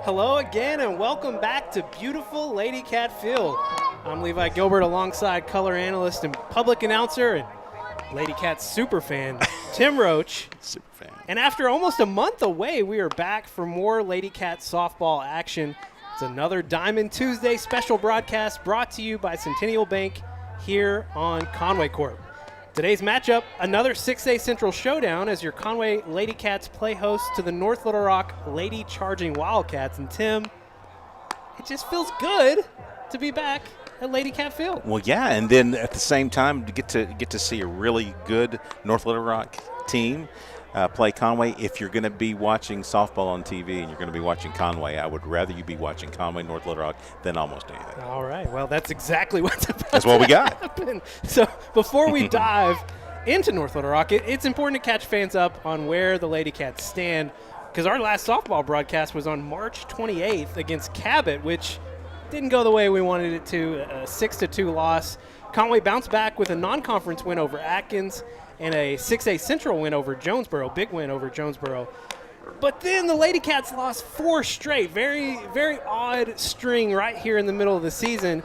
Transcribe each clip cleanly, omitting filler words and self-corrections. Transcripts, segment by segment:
Hello again and welcome back to beautiful Lady Cat Field. I'm Levi Gilbert alongside color analyst and public announcer and Lady Cat superfan, Tim Roach. Superfan. And after almost a month away, we are back for more Lady Cat softball action. It's another Diamond Tuesday special broadcast brought to you by Centennial Bank here on Conway Corp. Today's matchup, another 6A Central showdown as your Conway Lady Cats play host to the North Little Rock Lady Charging Wildcats. And Tim, it just feels good to be back at Lady Cat Field. Well, yeah, and then at the same time to get to see a really good North Little Rock team play Conway. If you're going to be watching softball on TV and you're going to be watching Conway, I would rather you be watching Conway North Little Rock than almost anything. All right, well, that's exactly what's about That's what we got. happen. So before we dive into North Little Rock, it's important to catch fans up on where the Lady Cats stand, because our last softball broadcast was on March 28th against Cabot, which didn't go the way we wanted it to, a 6-2 loss. Conway bounced back with a non-conference win over Atkins and a 6A Central win over Jonesboro, big win over Jonesboro. But then the Lady Cats lost 4 straight, very, very odd string right here in the middle of the season,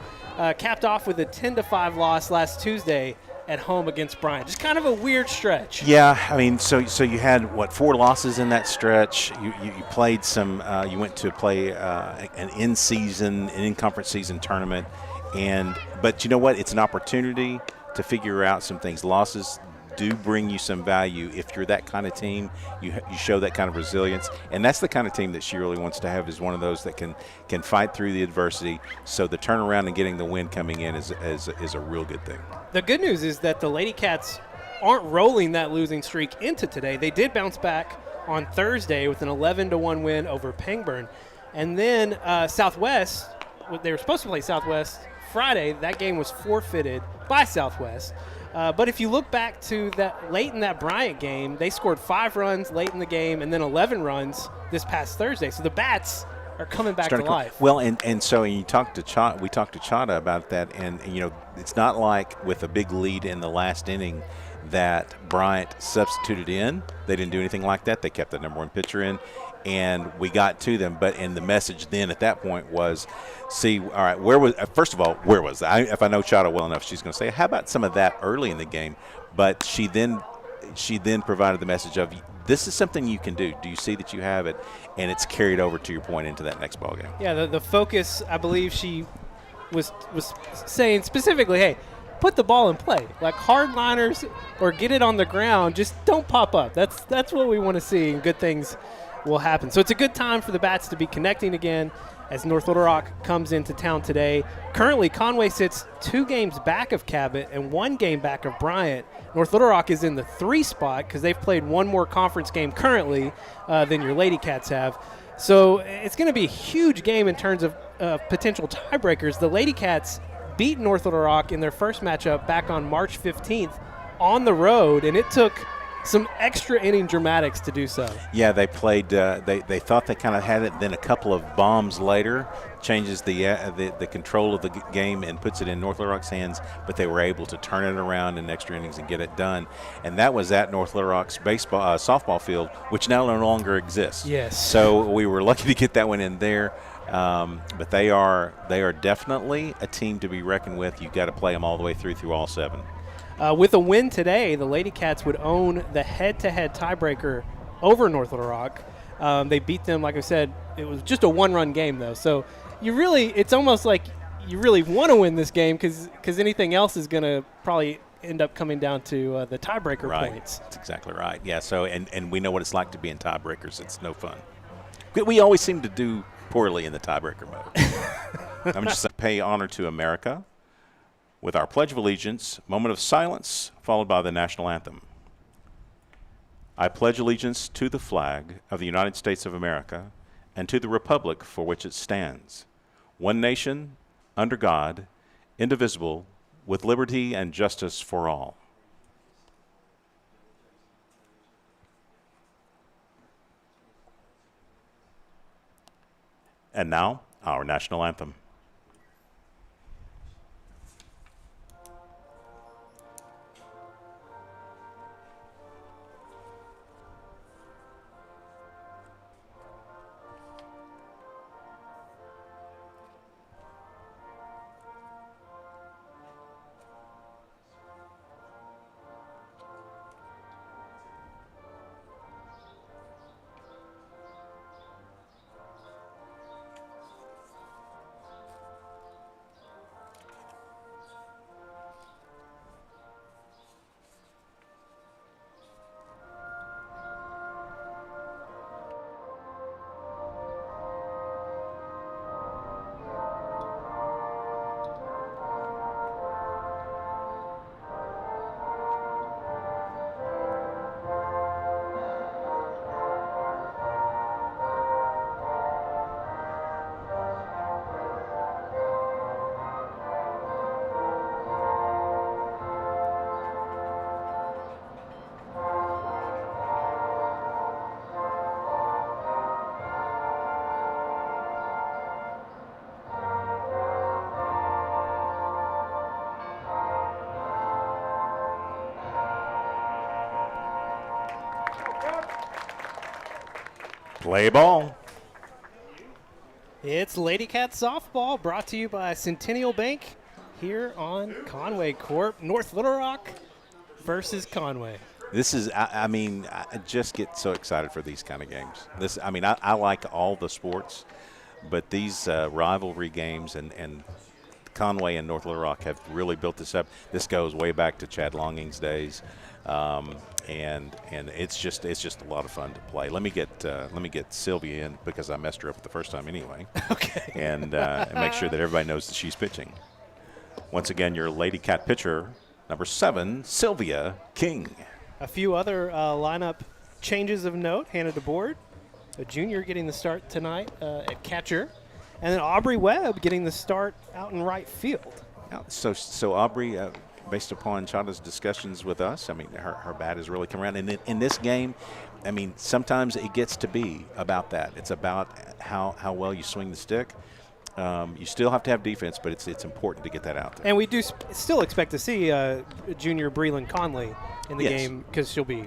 capped off with a 10-5 loss last Tuesday at home against Bryant. Just kind of a weird stretch. Yeah, I mean, so you had, 4 losses in that stretch. You played some, you went to play an in-conference season tournament. But you know what? It's an opportunity to figure out some things. Losses do bring you some value. If you're that kind of team, you show that kind of resilience, and that's the kind of team that she really wants to have, is one of those that can fight through the adversity. So the turnaround and getting the win coming in is a real good thing. The good news is that the Lady Cats aren't rolling that losing streak into today. They did bounce back on Thursday with an 11-1 win over Pangburn, and then Southwest. They were supposed to play Southwest Friday. That game was forfeited by Southwest. But if you look back to that late in that Bryant game, they scored 5 runs late in the game and then 11 runs this past Thursday. So the Bats are coming back to life. Well, and you talked to we talked to Chada about that, and it's not like with a big lead in the last inning that Bryant substituted in. They didn't do anything like that. They kept the number 1 pitcher in, and we got to them. And the message then at that point was, see, all right, where was that? If I know Chada well enough, she's going to say, how about some of that early in the game? But she then provided the message of, this is something you can do. Do you see that you have it? And it's carried over, to your point, into that next ball game. Yeah, the focus, I believe she was saying specifically, hey, put the ball in play. Like hardliners or get it on the ground, just don't pop up. That's what we want to see, and good things will happen. So it's a good time for the Bats to be connecting again as North Little Rock comes into town today. Currently, Conway sits 2 games back of Cabot and 1 game back of Bryant. North Little Rock is in the 3 spot because they've played 1 more conference game currently than your Lady Cats have. So it's going to be a huge game in terms of potential tiebreakers. The Lady Cats beat North Little Rock in their first matchup back on March 15th on the road, and it took some extra inning dramatics to do so. Yeah, they played. They thought they kind of had it. Then a couple of bombs later changes the control of the game and puts it in North Little Rock's hands. But they were able to turn it around in extra innings and get it done. And that was at North Little Rock's softball field, which now no longer exists. Yes. So we were lucky to get that one in there. But they are definitely a team to be reckoned with. You've got to play them all the way through all 7. With a win today, the Lady Cats would own the head-to-head tiebreaker over North Little Rock. They beat them, like I said, it was just a 1-run game, though. So it's almost like you really want to win this game because anything else is going to probably end up coming down to the tiebreaker points. That's exactly right. Yeah, so and we know what it's like to be in tiebreakers. It's no fun. We always seem to do poorly in the tiebreaker mode. I'm just going to pay honor to America with our Pledge of Allegiance, moment of silence, followed by the national anthem. I pledge allegiance to the flag of the United States of America and to the republic for which it stands, one nation, under God, indivisible, with liberty and justice for all. And now, our national anthem. Play ball. It's Lady Cat Softball, brought to you by Centennial Bank here on Conway Corp. North Little Rock versus Conway. This is, I mean, I just get so excited for these kind of games. I like all the sports, but these rivalry games and Conway and North Little Rock have really built this up. This goes way back to Chad Longing's days, and it's just a lot of fun to play. Let me get Sylvia in because I messed her up the first time anyway. Okay. And make sure that everybody knows that she's pitching. Once again, your Lady Cat pitcher, number 7, Sylvia King. A few other lineup changes of note. Hannah DeBoard, a junior, getting the start tonight at catcher. And then Aubrey Webb getting the start out in right field. So Aubrey, based upon Chada's discussions with us, I mean, her bat has really come around. And in this game, I mean, sometimes it gets to be about that. It's about how well you swing the stick. You still have to have defense, but it's important to get that out there. And we do still expect to see junior Breland Conley in the game because she'll be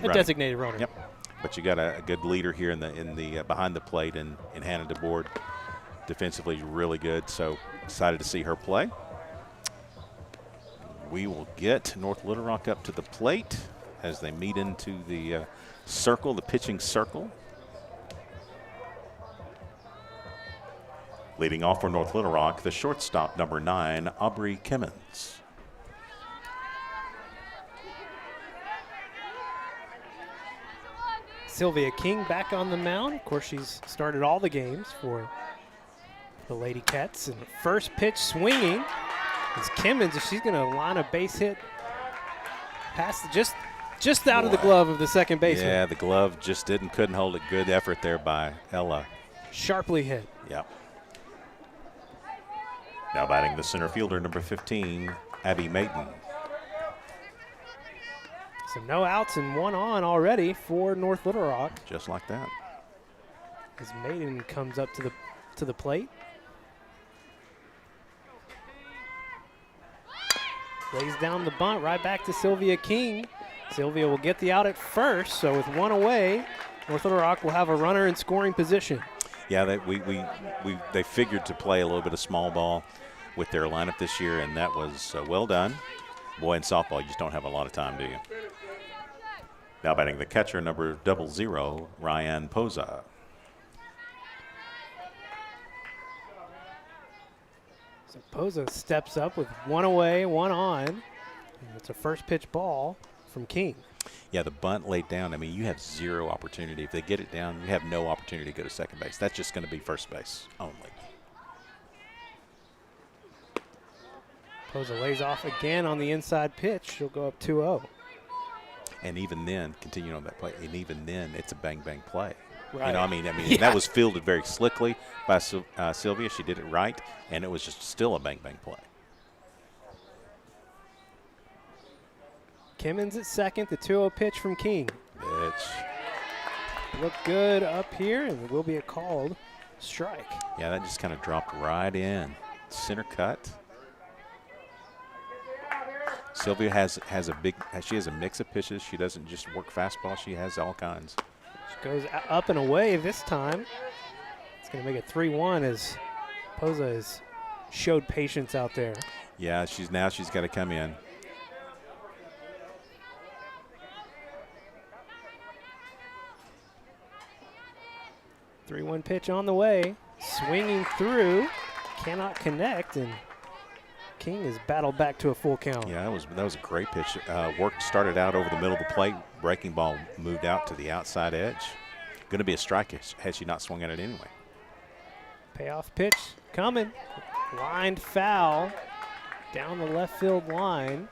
a designated runner. Yep. But you got a good leader here in the behind the plate in Hannah DeBoard. Defensively, really good. So excited to see her play. We will get North Little Rock up to the plate as they meet into the circle, the pitching circle. Leading off for North Little Rock, the shortstop, number 9, Aubrey Kimmons. Sylvia King back on the mound. Of course, she's started all the games for the Lady Cats. And the first pitch swinging is Kimmons. She's going to line a base hit past just out of the glove of the second baseman. Yeah, the glove just couldn't hold it. Good effort there by Ella. Sharply hit. Yep. Now batting the center fielder, number 15, Abby Maiden. So no outs and 1 on already for North Little Rock. Just like that. As Maiden comes up to the plate. Lays down the bunt right back to Sylvia King. Sylvia will get the out at first, so with 1 away, North Little Rock will have a runner in scoring position. Yeah, they figured to play a little bit of small ball with their lineup this year, and that was well done. Boy, in softball, you just don't have a lot of time, do you? Now batting the catcher, number 00, Ryan Poza. So Poza steps up with 1 away, 1 on. And it's a first pitch ball from King. Yeah, the bunt laid down. I mean, you have 0 opportunity. If they get it down, you have no opportunity to go to second base. That's just going to be first base only. Poza lays off again on the inside pitch. She'll go up 2-0. And even then, continuing on that play, and even then, it's a bang-bang play. Right. You know, I mean, that was fielded very slickly by Sylvia. She did it right, and it was just still a bang-bang play. Kimmons at second, the 2-0 pitch from King. Pitch. Look good up here, and there will be a called strike. Yeah, that just kind of dropped right in. Center cut. Sylvia has a mix of pitches. She doesn't just work fastball. She has all kinds. She goes up and away this time. It's going to make it 3-1 as Poza has showed patience out there. Yeah, she's got to come in. Three-one pitch on the way. Swinging through. Cannot connect, and King is battled back to a full count. Yeah, that was a great pitch. Work started out over the middle of the plate. Breaking ball moved out to the outside edge. Going to be a strike had she not swung at it anyway. Payoff pitch coming. Lined foul down the left field line.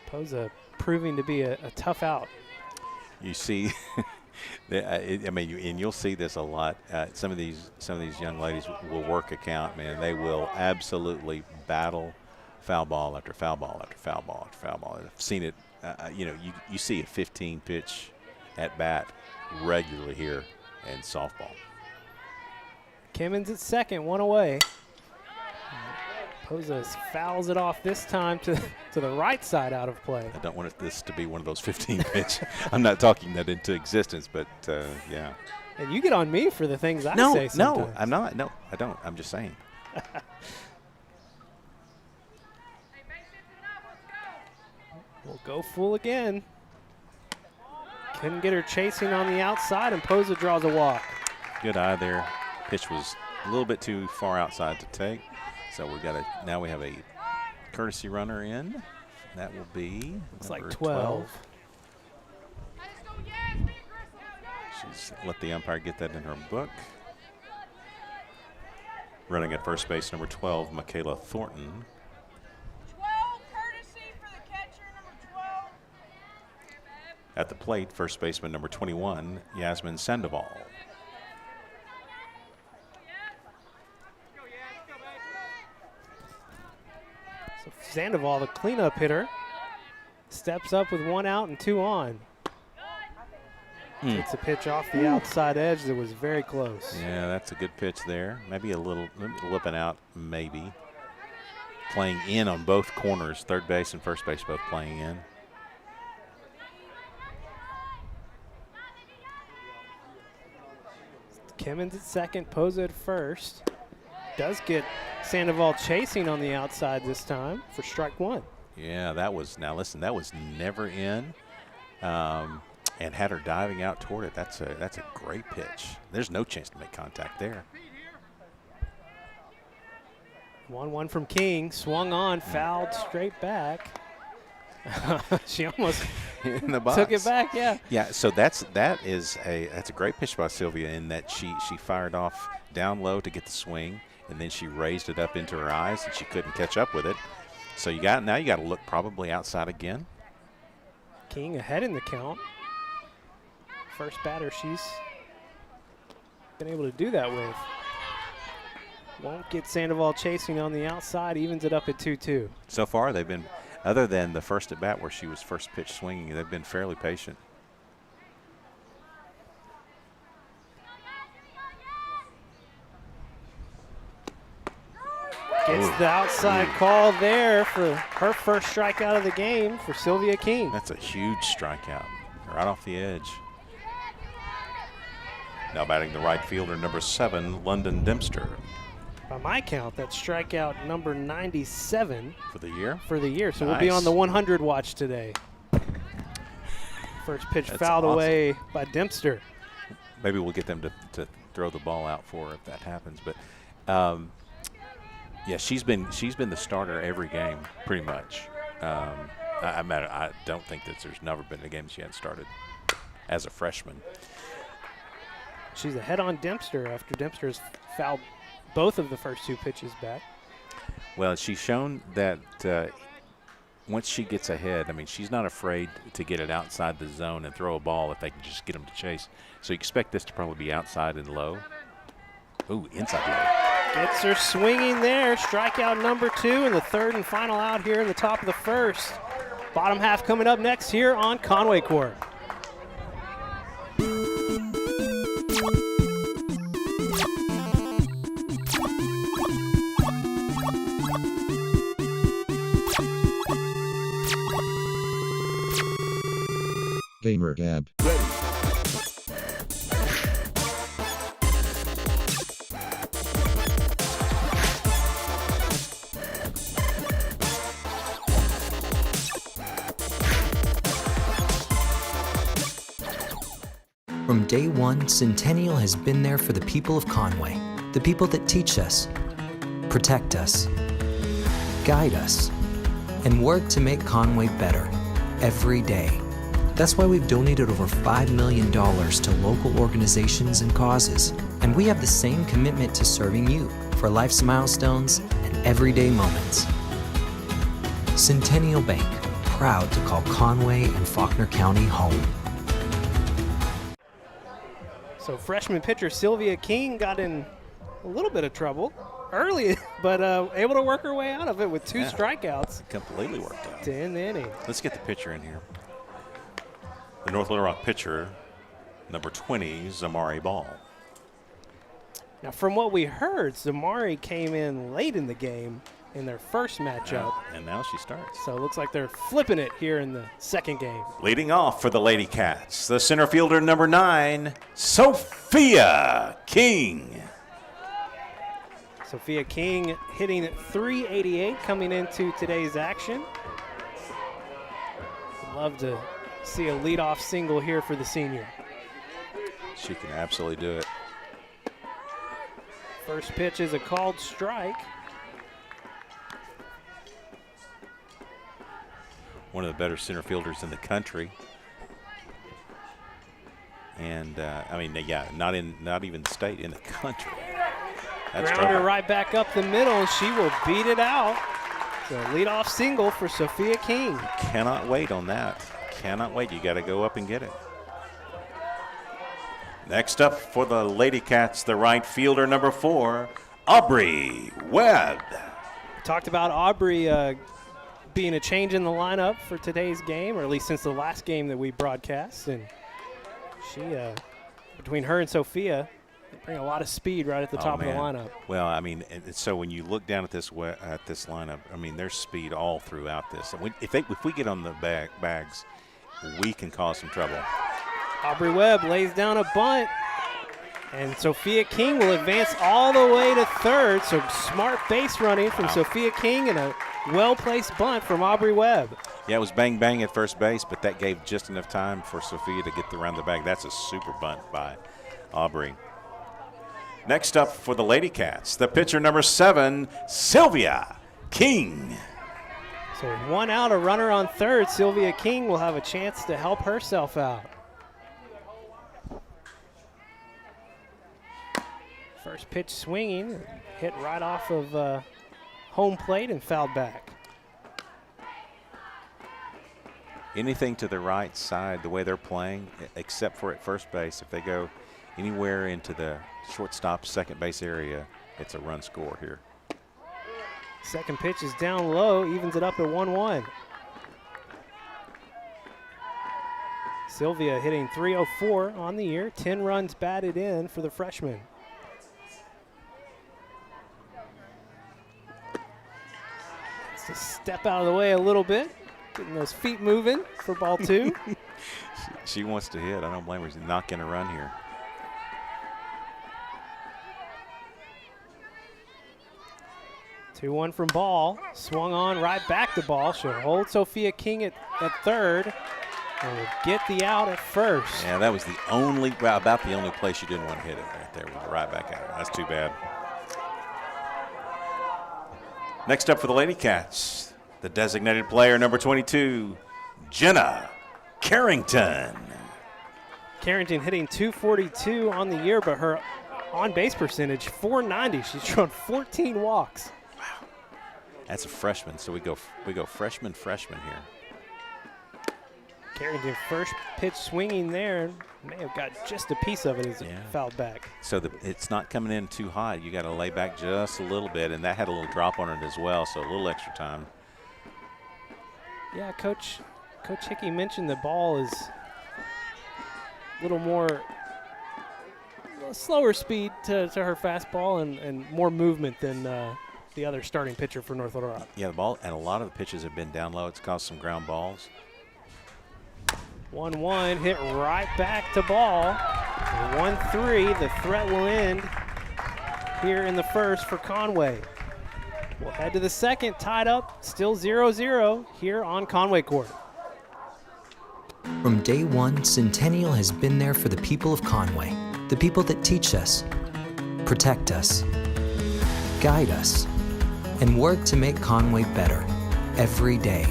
Poza proving to be a tough out. You see, and you'll see this a lot. Some of these young ladies will work a count, man. They will absolutely battle foul ball after foul ball after foul ball after foul ball. I've seen it. You see a 15 pitch at bat regularly here in softball. Kimmons at second, 1 away. Pozas fouls it off this time to the right side out of play. I don't want this to be one of those 15 pitch. I'm not talking that into existence, but yeah. And you get on me for the things I say sometimes. No, I'm not. No, I don't. I'm just saying. We'll go full again. Couldn't get her chasing on the outside, and Poza draws a walk. Good eye there. Pitch was a little bit too far outside to take. So we got now we have a courtesy runner in. That will be looks like 12. She's let the umpire get that in her book. Running at first base, number 12, Michaela Thornton. 12, courtesy for the catcher, number 12. At the plate, first baseman, number 21, Yasmin Sandoval. So Sandoval, the cleanup hitter, steps up with 1 out and 2 on. Takes a pitch off the outside edge that was very close. Yeah, that's a good pitch there. Maybe a little whipping out, maybe. Playing in on both corners, third base and first base both playing in. Kimmons at second, Poza at first. Does get Sandoval chasing on the outside this time for strike 1. Yeah, that was, now listen, that was never in. And had her diving out toward it. That's a great pitch. There's no chance to make contact there. 1-1 from King, swung on, fouled straight back. She almost in the box. Took it back, yeah. Yeah, so that's a great pitch by Sylvia in that she fired off down low to get the swing, and then she raised it up into her eyes, and she couldn't catch up with it. So now you got to look probably outside again. King ahead in the count. First batter she's been able to do that with. Won't get Sandoval chasing on the outside, evens it up at 2-2. So far they've been, other than the first at bat where she was first pitch swinging, they've been fairly patient. Gets the outside call there for her first strikeout of the game for Sylvia King. That's a huge strikeout, right off the edge. Now batting the right fielder, number 7, London Dempster. By my count, that's strikeout number 97 for the year. So we'll be on the 100 watch today. First pitch fouled away by Dempster. Maybe we'll get them to throw the ball out for her if that happens. But yeah, she's been the starter every game pretty much. I don't think that there's never been a game she hadn't started as a freshman. She's ahead on Dempster after Dempster has fouled both of the first 2 pitches back. Well, she's shown that once she gets ahead, I mean, she's not afraid to get it outside the zone and throw a ball if they can just get them to chase. So you expect this to probably be outside and low. Ooh, inside low. Gets her swinging there. Strikeout number 2 and the third and final out here in the top of the first. Bottom half coming up next here on Conway Corp. Gamer Gab. From day one, Centennial has been there for the people of Conway, the people that teach us, protect us, guide us, and work to make Conway better every day. That's why we've donated over $5 million to local organizations and causes, and we have the same commitment to serving you for life's milestones and everyday moments. Centennial Bank, proud to call Conway and Faulkner County home. So freshman pitcher Sylvia King got in a little bit of trouble early, but able to work her way out of it with 2 strikeouts. Completely worked out. To end the inning. Let's get the pitcher in here. The North Little Rock pitcher, number 20, Zamari Ball. Now, from what we heard, Zamari came in late in the game in their first matchup. And now she starts. So it looks like they're flipping it here in the second game. Leading off for the Lady Cats, the center fielder number 9, Sophia King. Sophia King hitting .388 coming into today's action. Love to see a leadoff single here for the senior. She can absolutely do it. First pitch is a called strike. One of the better center fielders in the country. And, I mean, yeah, not even state, in the country. That's Grounder trouble. right back up the middle, and she will beat it out. So leadoff single for Sophia King. Cannot wait on that. Cannot wait. You got to go up and get it. Next up for the Lady Cats, the right fielder number 4, Aubrey Webb. Talked about Aubrey being a change in the lineup for today's game, or at least since the last game that we broadcast. And she, between her and Sophia, they bring a lot of speed right at the top of the lineup. Well, I mean, so when you look down at this lineup, I mean, there's speed all throughout this. And if we get on the bags, we can cause some trouble. Aubrey Webb lays down a bunt, and Sophia King will advance all the way to third. So smart base running from Sophia King and a well-placed bunt from Aubrey Webb. Yeah, it was bang-bang at first base, but that gave just enough time for Sophia to get around the bag. That's a super bunt by Aubrey. Next up for the Lady Cats, the pitcher number 7, Sylvia King. So 1 out, a runner on third. Sylvia King will have a chance to help herself out. First pitch swinging, hit right off of home plate and fouled back. Anything to the right side, the way they're playing, except for at first base, if they go anywhere into the shortstop, second base area, it's a run score here. Second pitch is down low, evens it up at 1-1. Sylvia hitting .304 on the year, 10 runs batted in for the freshman. To step out of the way a little bit, getting those feet moving for ball 2. She wants to hit. I don't blame her. She's not going to run here. Two-one from ball. Swung on right back to ball. She'll hold Sophia King at third and will get the out at first. Yeah, that was about the only place you didn't want to hit it right there. Was right back at her. That's too bad. Next up for the Lady Cats, the designated player number 22, Jenna Carrington. Carrington hitting .242 on the year, but her on-base percentage, .490. She's thrown 14 walks. Wow. That's a freshman, so we go freshman here. Carrington first pitch swinging there. May have got just a piece of it as it fouled back. So it's not coming in too hot. You got to lay back just a little bit, and that had a little drop on it as well, so a little extra time. Yeah, Coach Hickey mentioned the ball is a little more slower speed to her fastball and more movement than the other starting pitcher for North Little Rock. Yeah, the ball, and a lot of the pitches have been down low. It's caused some ground balls. 1-1, hit right back to ball. 1-3, the threat will end here in the first for Conway. We'll head to the second, tied up, still 0-0 here on Conway Corp. From day one, Centennial has been there for the people of Conway, the people that teach us, protect us, guide us, and work to make Conway better every day.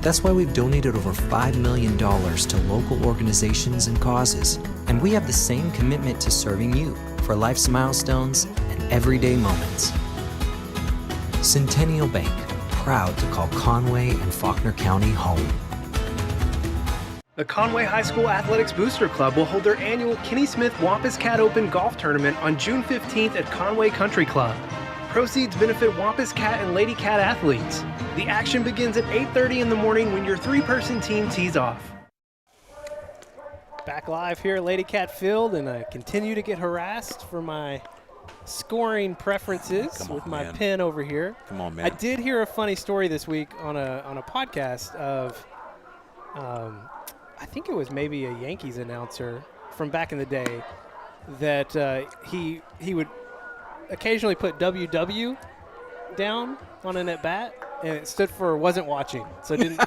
That's why we've donated over $5 million to local organizations and causes. And we have the same commitment to serving you for life's milestones and everyday moments. Centennial Bank, proud to call Conway and Faulkner County home. The Conway High School Athletics Booster Club will hold their annual Kenny Smith Wampus Cat Open Golf Tournament on June 15th at Conway Country Club. Proceeds benefit Wampus Cat and Lady Cat athletes. The action begins at 8:30 in the morning when your 3-person team tees off. Back live here at Lady Cat Field, and I continue to get harassed for my scoring preferences Come on, with my man. pen over here. Come on, man. I did hear a funny story this week on a podcast of, I think it was maybe a Yankees announcer from back in the day, that he would occasionally put WW down on an at bat, and it stood for wasn't watching, so didn't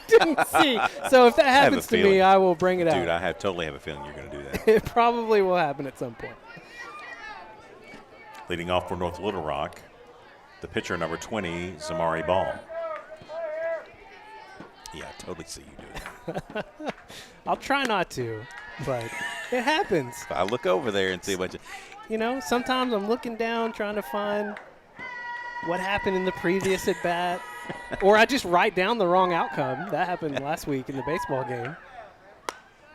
didn't see. So if that happens to me, feeling. I will bring it out. Dude, I totally have a feeling you're going to do that. It probably will happen at some point. Leading off for North Little Rock, the pitcher number 20, Zamari Ball. Yeah, I totally see you doing that. I'll try not to, but it happens. I look over there and see what you. You know, sometimes I'm looking down trying to find what happened in the previous at bat, or I just write down the wrong outcome. That happened last week in the baseball game.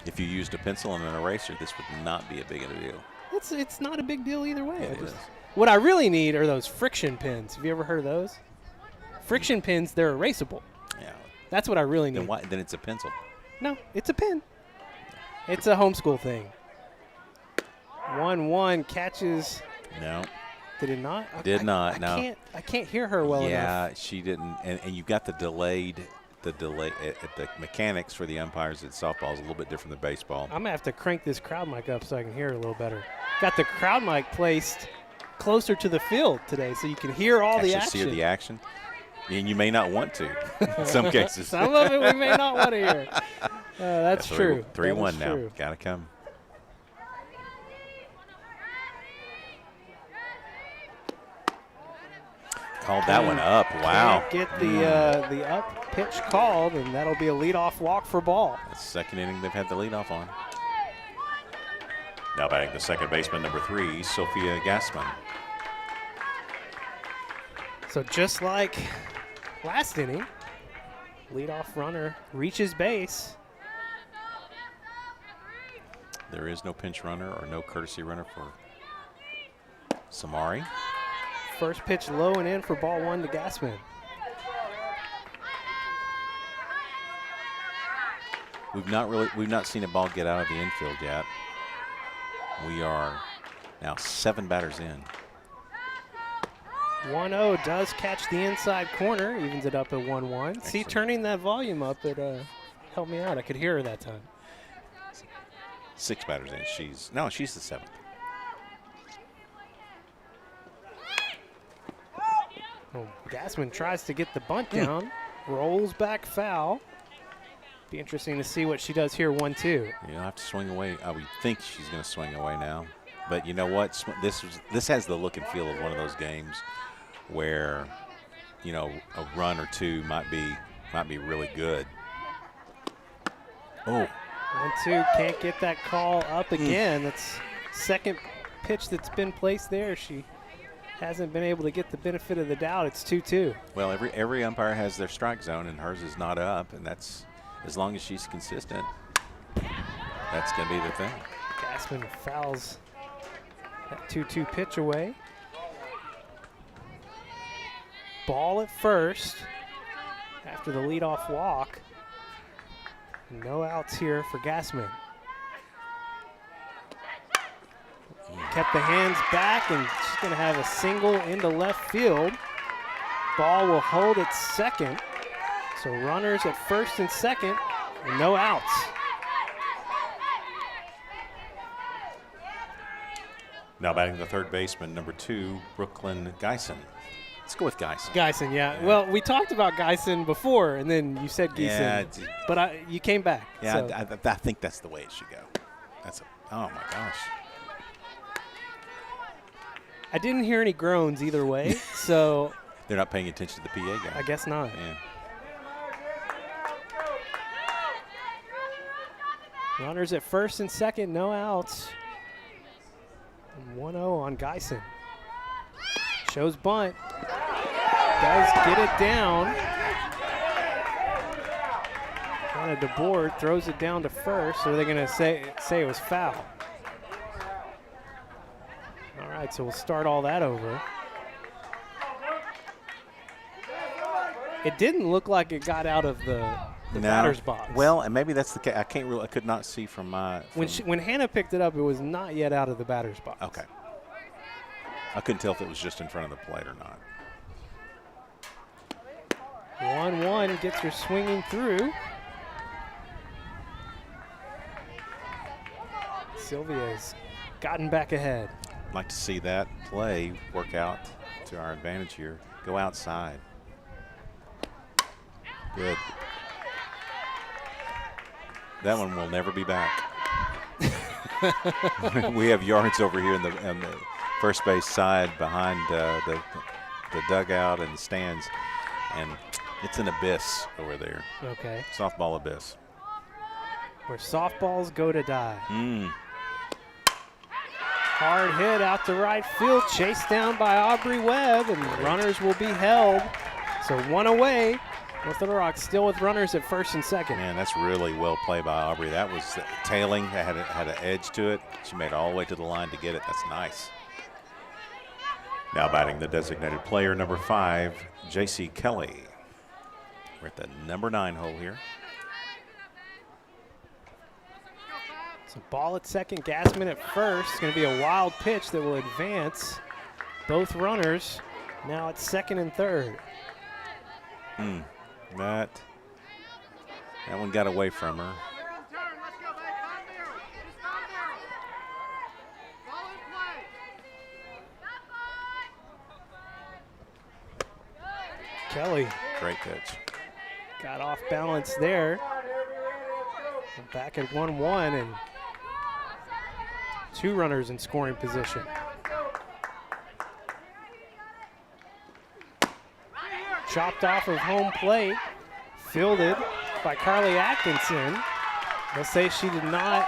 If you used a pencil and an eraser, this would not be a big of a deal. It's not a big deal either way. It is. What I really need are those friction pins. Have you ever heard of those? Friction pins, they're erasable. Yeah. That's what I really need. Then why? Then it's a pencil. No, it's a pin. It's a homeschool thing. 1-1 catches. No. Did it not? Did not, no. I can't hear her well enough. Yeah, she didn't. And you've got the delay at the mechanics for the umpires at softball is a little bit different than baseball. I'm going to have to crank this crowd mic up so I can hear it a little better. Got the crowd mic placed closer to the field today so you can hear all the action. See the action. And you may not want to in some cases. Some of it we may not want to hear. That's true. 3-1 now. True. Got to come. Called that one up. Wow. Can't get the up pitch called, and that'll be a leadoff walk for Ball. That's the second inning they've had the leadoff on. Now batting the second baseman, number 3, Sophia Gassman. So just like last inning, leadoff runner reaches base. There is no pinch runner or no courtesy runner for Samari. First pitch low and in for ball 1 to Gassman. We've not seen a ball get out of the infield yet. We are now 7 batters in. 1-0 does catch the inside corner, evens it up at 1-1. See, turning that volume up, it helped me out. I could hear her that time. 6 batters in. She's the 7th. Oh, Gassman tries to get the bunt down, rolls back foul. Be interesting to see what she does here, 1-2. You'll have to swing away. We think she's going to swing away now. But you know what? This has the look and feel of one of those games where, you know, a run or two might be really good. Oh. 1-2, can't get that call up again. That's second pitch that's been placed there. She hasn't been able to get the benefit of the doubt. It's 2-2. Well, every umpire has their strike zone, and hers is not up, and that's as long as she's consistent. That's going to be the thing. Gassman fouls that 2-2 pitch away. Ball at first after the leadoff walk. No outs here for Gassman. Kept the hands back, and she's going to have a single into left field. Ball will hold at second. So runners at first and second, and no outs. Now batting the third baseman, number 2, Brooklyn Geisen. Let's go with Geisen. Geisen, yeah. Well, we talked about Geisen before, and then you said Geisen. Yeah, but you came back. Yeah, So. I think that's the way it should go. Oh my gosh. I didn't hear any groans either way, so They're not paying attention to the PA guy. I guess not. Yeah. Runners at first and second, no outs. 1-0 on Geisen. Shows bunt. Does get it down. Kind of DeBoard throws it down to first, or they're going to say it was foul. All right, so we'll start all that over. It didn't look like it got out of the batter's box. Well, and maybe that's the case. I could not see from my. When Hannah picked it up, it was not yet out of the batter's box. Okay. I couldn't tell if it was just in front of the plate or not. 1-1 gets her swinging through. Sylvia's gotten back ahead. I'd like to see that play work out to our advantage here. Go outside. Good. That one will never be back. We have yards over here in the first base side behind the dugout and the stands, and it's an abyss over there. Okay. Softball abyss. Where softballs go to die. Hard hit out to right field, chased down by Aubrey Webb, and runners will be held. So one away. North Little Rock still with runners at first and second. Man, that's really well played by Aubrey. That was tailing, had an edge to it. She made it all the way to the line to get it. That's nice. Now batting the designated player, number 5, J.C. Kelly. We're at the number 9 hole here. So ball at second, Gassman at first. It's going to be a wild pitch that will advance both runners. Now at second and third. That one got away from her. Kelly Great pitch. got off balance there. And back at 1-1 and 2 runners in scoring position. Chopped off of home plate, fielded by Carly Atkinson. They'll say she did not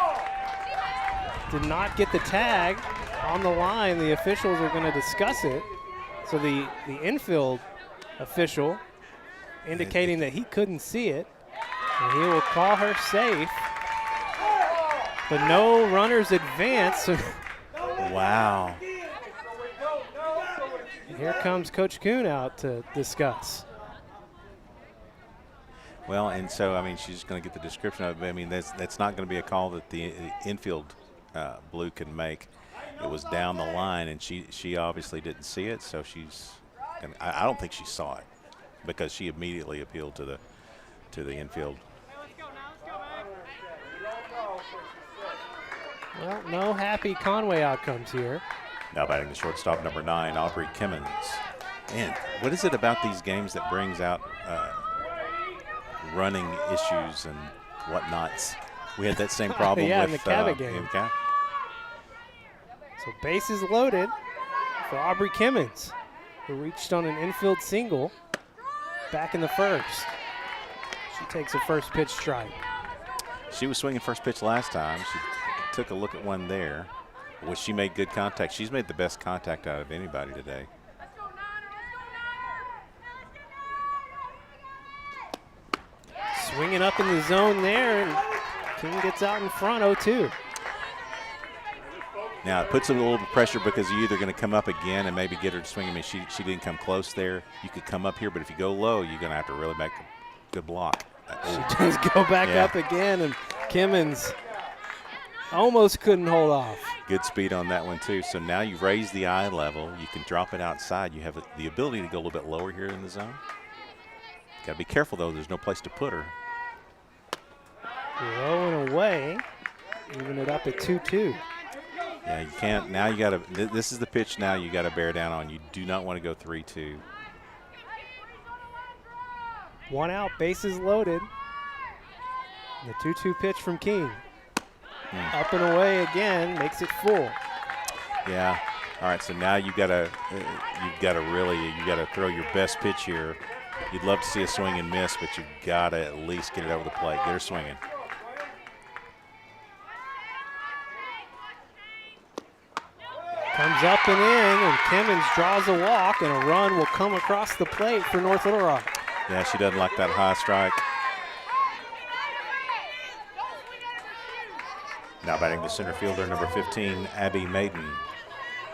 get the tag on the line. The officials are going to discuss it. So the infield official indicating that he couldn't see it, and he will call her safe. But no runners advance. Wow. Here comes Coach Kuhn out to discuss. Well, and so, I mean, she's going to get the description of it. I mean, that's not going to be a call that the infield blue can make. It was down the line, and she obviously didn't see it, so I don't think she saw it because she immediately appealed to the infield. Well, no happy Conway outcomes here. Now batting the shortstop, number 9, Aubrey Kimmons. And what is it about these games that brings out running issues and whatnots? We had that same problem yeah, with in the Cabot game. So bases loaded for Aubrey Kimmons, who reached on an infield single back in the first. She takes a first pitch strike. She was swinging first pitch last time. She took a look at one there. Well, she made good contact. She's made the best contact out of anybody today. Swinging up in the zone there, and King gets out in front, 0-2. Now, it puts a little bit of pressure because you're either going to come up again and maybe get her to swing. I mean, she didn't come close there. You could come up here, but if you go low, you're going to have to really make a good block. She does go back up again, and Kimmons almost couldn't hold off. Good speed on that one, too. So now you've raised the eye level. You can drop it outside. You have the ability to go a little bit lower here in the zone. Got to be careful, though. There's no place to put her. Low and away, even it up at 2-2. Yeah, you can't. Now you got to. This is the pitch now you got to bear down on. You do not want to go 3-2. One out, bases loaded. And the 2-2 pitch from King. Up and away again, makes it full. Yeah. All right. So now you got to throw your best pitch here. You'd love to see a swing and miss, but you've got to at least get it over the plate. Get her swinging. Comes up and in, and Kimmons draws a walk, and a run will come across the plate for North Little Rock. Yeah, she doesn't like that high strike. Now batting the center fielder, number 15, Abby Maiden.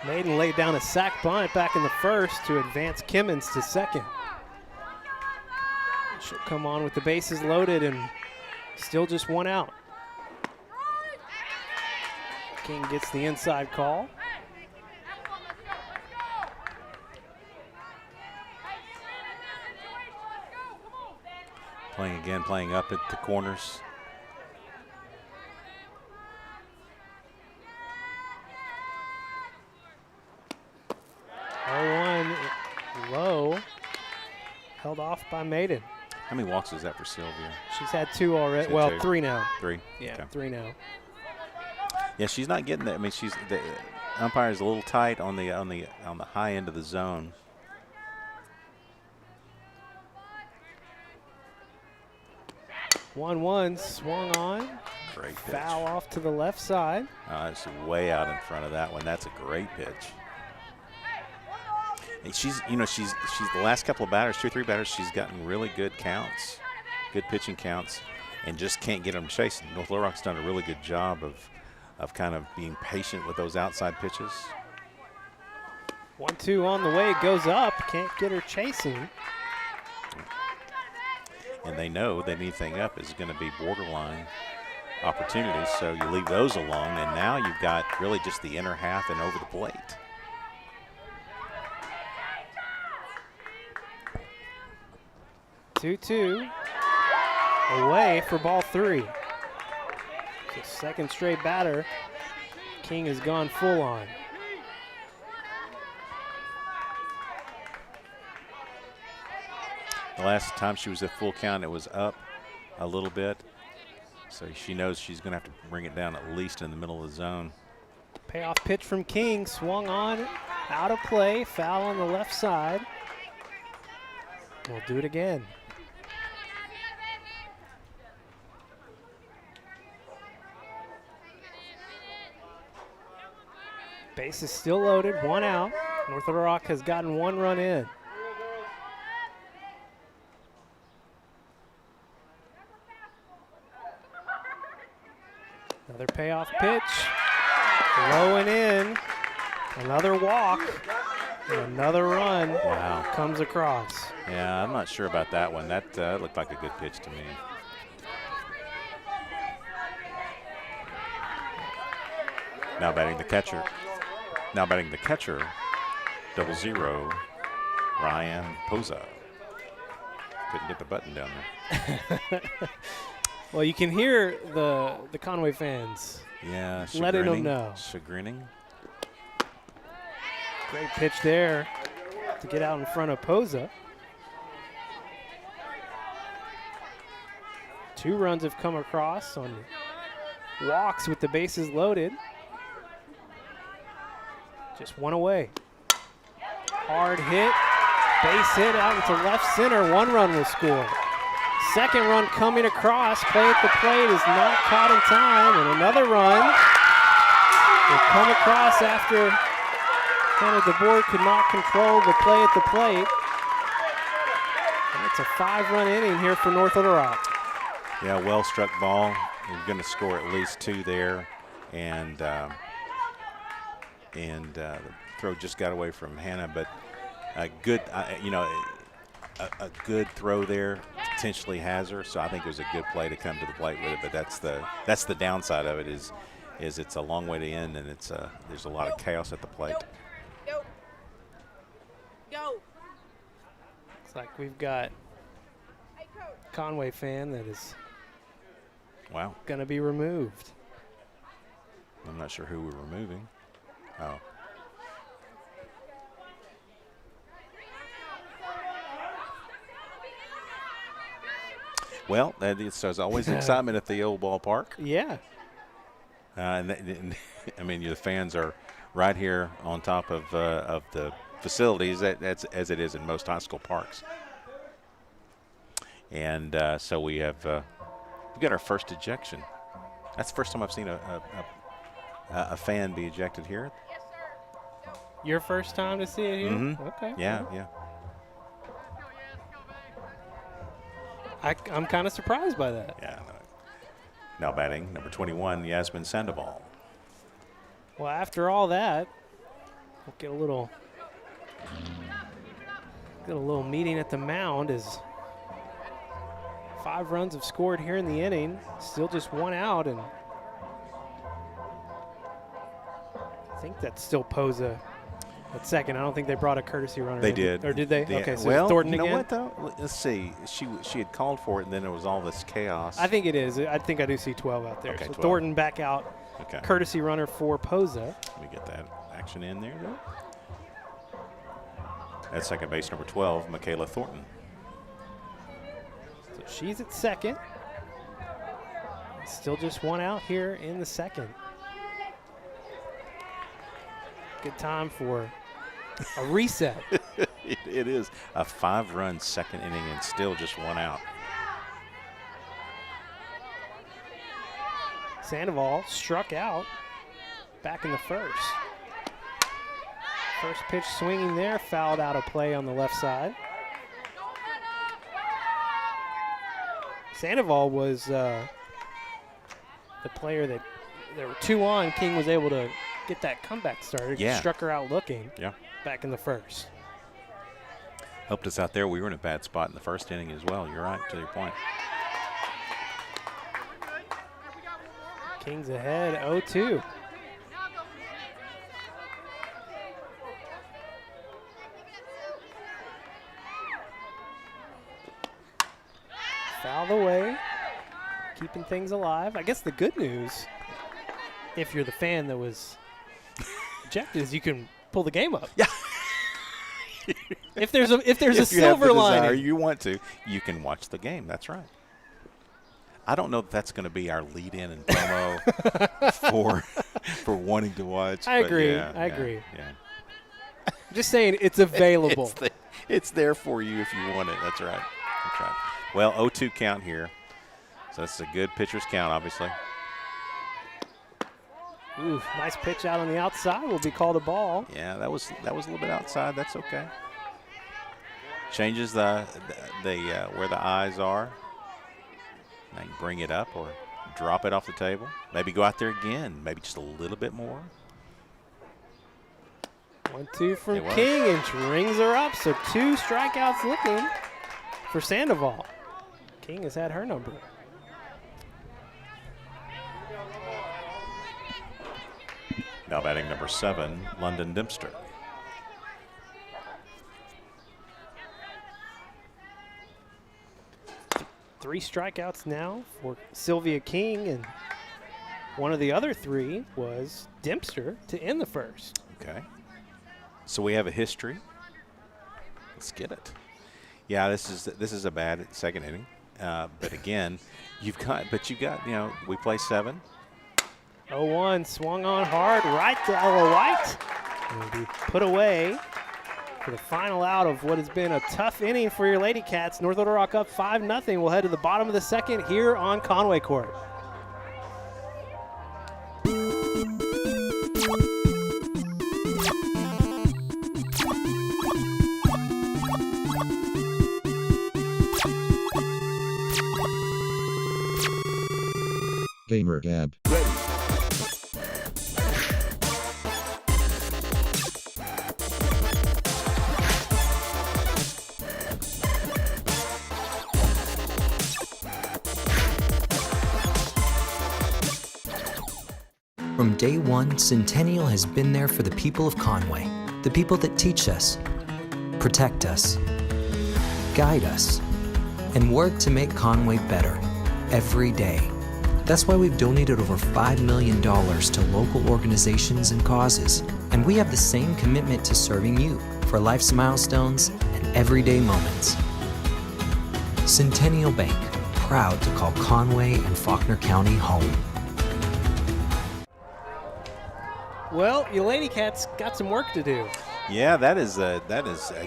Maiden laid down a sac bunt back in the first to advance Kimmons to second. She'll come on with the bases loaded and still just one out. King gets the inside call. Playing up at the corners. Oh, 1 low. Held off by Maiden. How many walks is that for Sylvia? She's had 2 already. She's had Well, 2. 3 now. 3? Yeah, Okay. 3 now. Yeah, she's not getting that. I mean, the umpire is a little tight on the high end of the zone. One swung on. Great pitch. Foul off to the left side. It's way out in front of that one. That's a great pitch. And she's the last couple of batters, 2 or 3 batters, she's gotten really good counts, good pitching counts, and just can't get them chasing. North Little Rock's done a really good job of kind of being patient with those outside pitches. 1-2 on the way. Goes up. Can't get her chasing. And they know that anything up is going to be borderline opportunities, so you leave those alone, and now you've got really just the inner half and over the plate. Two away for ball 3. So second straight batter. King has gone full on. The last time she was at full count, it was up a little bit. So she knows she's going to have to bring it down at least in the middle of the zone. Payoff pitch from King. Swung on. Out of play. Foul on the left side. We'll do it again. Base is still loaded. 1 out. North Little Rock has gotten 1 run in. Another payoff pitch. Low and in. Another walk. And another run. Wow. Comes across. Yeah, I'm not sure about that one. That looked like a good pitch to me. Now batting the catcher. 00, Ryan Poza. Couldn't get the button down there. Well, you can hear the Conway fans. Yeah, Letting them know. Chagrining. Great pitch there to get out in front of Poza. 2 runs have come across on walks with the bases loaded. Just 1 away. Hard hit, base hit out into left center. 1 run will score. Second run coming across. Play at the plate is not caught in time, and another run will come across after kind of the board could not control the play at the plate. And it's a 5-run inning here for North Little Rock. Yeah, well struck ball. You're going to score at least 2 there, and the throw just got away from Hannah, but a good, a good throw there potentially has her. So I think it was a good play to come to the plate with it. But that's the downside of it is it's a long way to end, and there's a lot of chaos at the plate. Go. Looks like we've got a Conway fan that is Wow. going to be removed. I'm not sure who we're removing. Oh. Well, there's always excitement at the old ballpark. Yeah. And I mean, the fans are right here on top of the facilities, that's as it is in most high school parks. And so we got our first ejection. That's the first time I've seen a fan be ejected here. Your first time to see it here? Mhm. Okay. Yeah. I'm kind of surprised by that. Yeah. Now batting, number 21, Yasmin Sandoval. Well, after all that, we'll get a little meeting at the mound as 5 runs have scored here in the inning. Still just 1 out, and I think that's still Poza At second, I don't think they brought a courtesy runner. They did. Or did they? Okay, so well, it's Thornton you know again? what, though? Let's see. She had called for it, and then there was all this chaos. I think it is. I think I do see 12 out there. Okay, So 12. Thornton back out. Okay. Courtesy runner for Posa. Let me get that action in there, though. At second base, number 12, Michaela Thornton. So she's at second. Still just one out here in the second. Good time for a reset. It is a 5-run second inning and still just one out. Sandoval struck out back in the first. First pitch swinging there, fouled out of play on the left side. Sandoval was the player that there were 2 on. King was able to get that comeback started. Yeah. Struck her out looking Yeah. back in the first. Helped us out there. We were in a bad spot in the first inning as well. You're right, to your point. Kings ahead 0-2. Foul away, keeping things alive. I guess the good news, if you're the fan that was ejected, is you can pull the game up. Yeah. If there's a If you have silver the desire, lining. you want to, you can watch the game. That's right. I don't know if that's going to be our lead-in and promo for wanting to watch. I but agree. yeah, I yeah, agree. Yeah. Just saying, it's available. It's there for you if you want it. That's right. That's right. Well, 0-2 count here. So that's a good pitcher's count, obviously. Ooh, nice pitch out on the outside. Will be called a ball. Yeah, that was a little bit outside. That's okay. Changes the where the eyes are. Now you bring it up or drop it off the table. Maybe go out there again. Maybe just a little bit more. 1-2 from It was. King and rings her up. So 2 strikeouts looking for Sandoval. King has had her number. Now batting number 7, London Dempster. Three strikeouts now for Sylvia King, and one of the other 3 was Dempster to end the first. Okay. So we have a history. Let's get it. Yeah, this is a bad second inning. But again, you got, we play 7. 0-1 swung on hard right to Ella White. And will be put away for the final out of what has been a tough inning for your Lady Cats. North Little Rock up 5-0. We'll head to the bottom of the second here on Conway Corp. Gamer Gab. From day one, Centennial has been there for the people of Conway, the people that teach us, protect us, guide us, and work to make Conway better every day. That's why we've donated over $5 million to local organizations and causes, and we have the same commitment to serving you for life's milestones and everyday moments. Centennial Bank, proud to call Conway and Faulkner County home. Well, your Lady Cats got some work to do. Yeah, that is a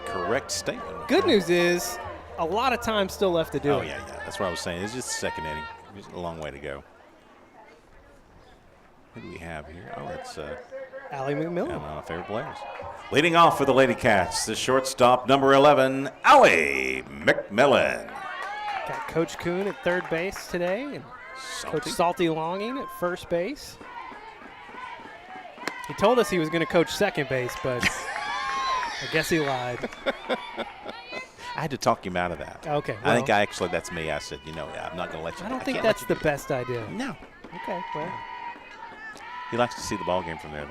correct statement. Good news is a lot of time still left to do Oh it. yeah. That's what I was saying. It's just the second inning. There's a long way to go. Who do we have here? Oh, that's Allie McMillan. one of my favorite players. Leading off for the Lady Cats, the shortstop, number 11, Allie McMillan. Got Coach Kuhn at third base today, and Coach Salty Longing at first base. He told us he was going to coach second base, but I guess he lied. I had to talk him out of that. Okay. I think well, that's me. I said, I'm not going to let you. I don't think can't let that's you the do that. best idea. No. Okay, well. He likes to see the ball game from there,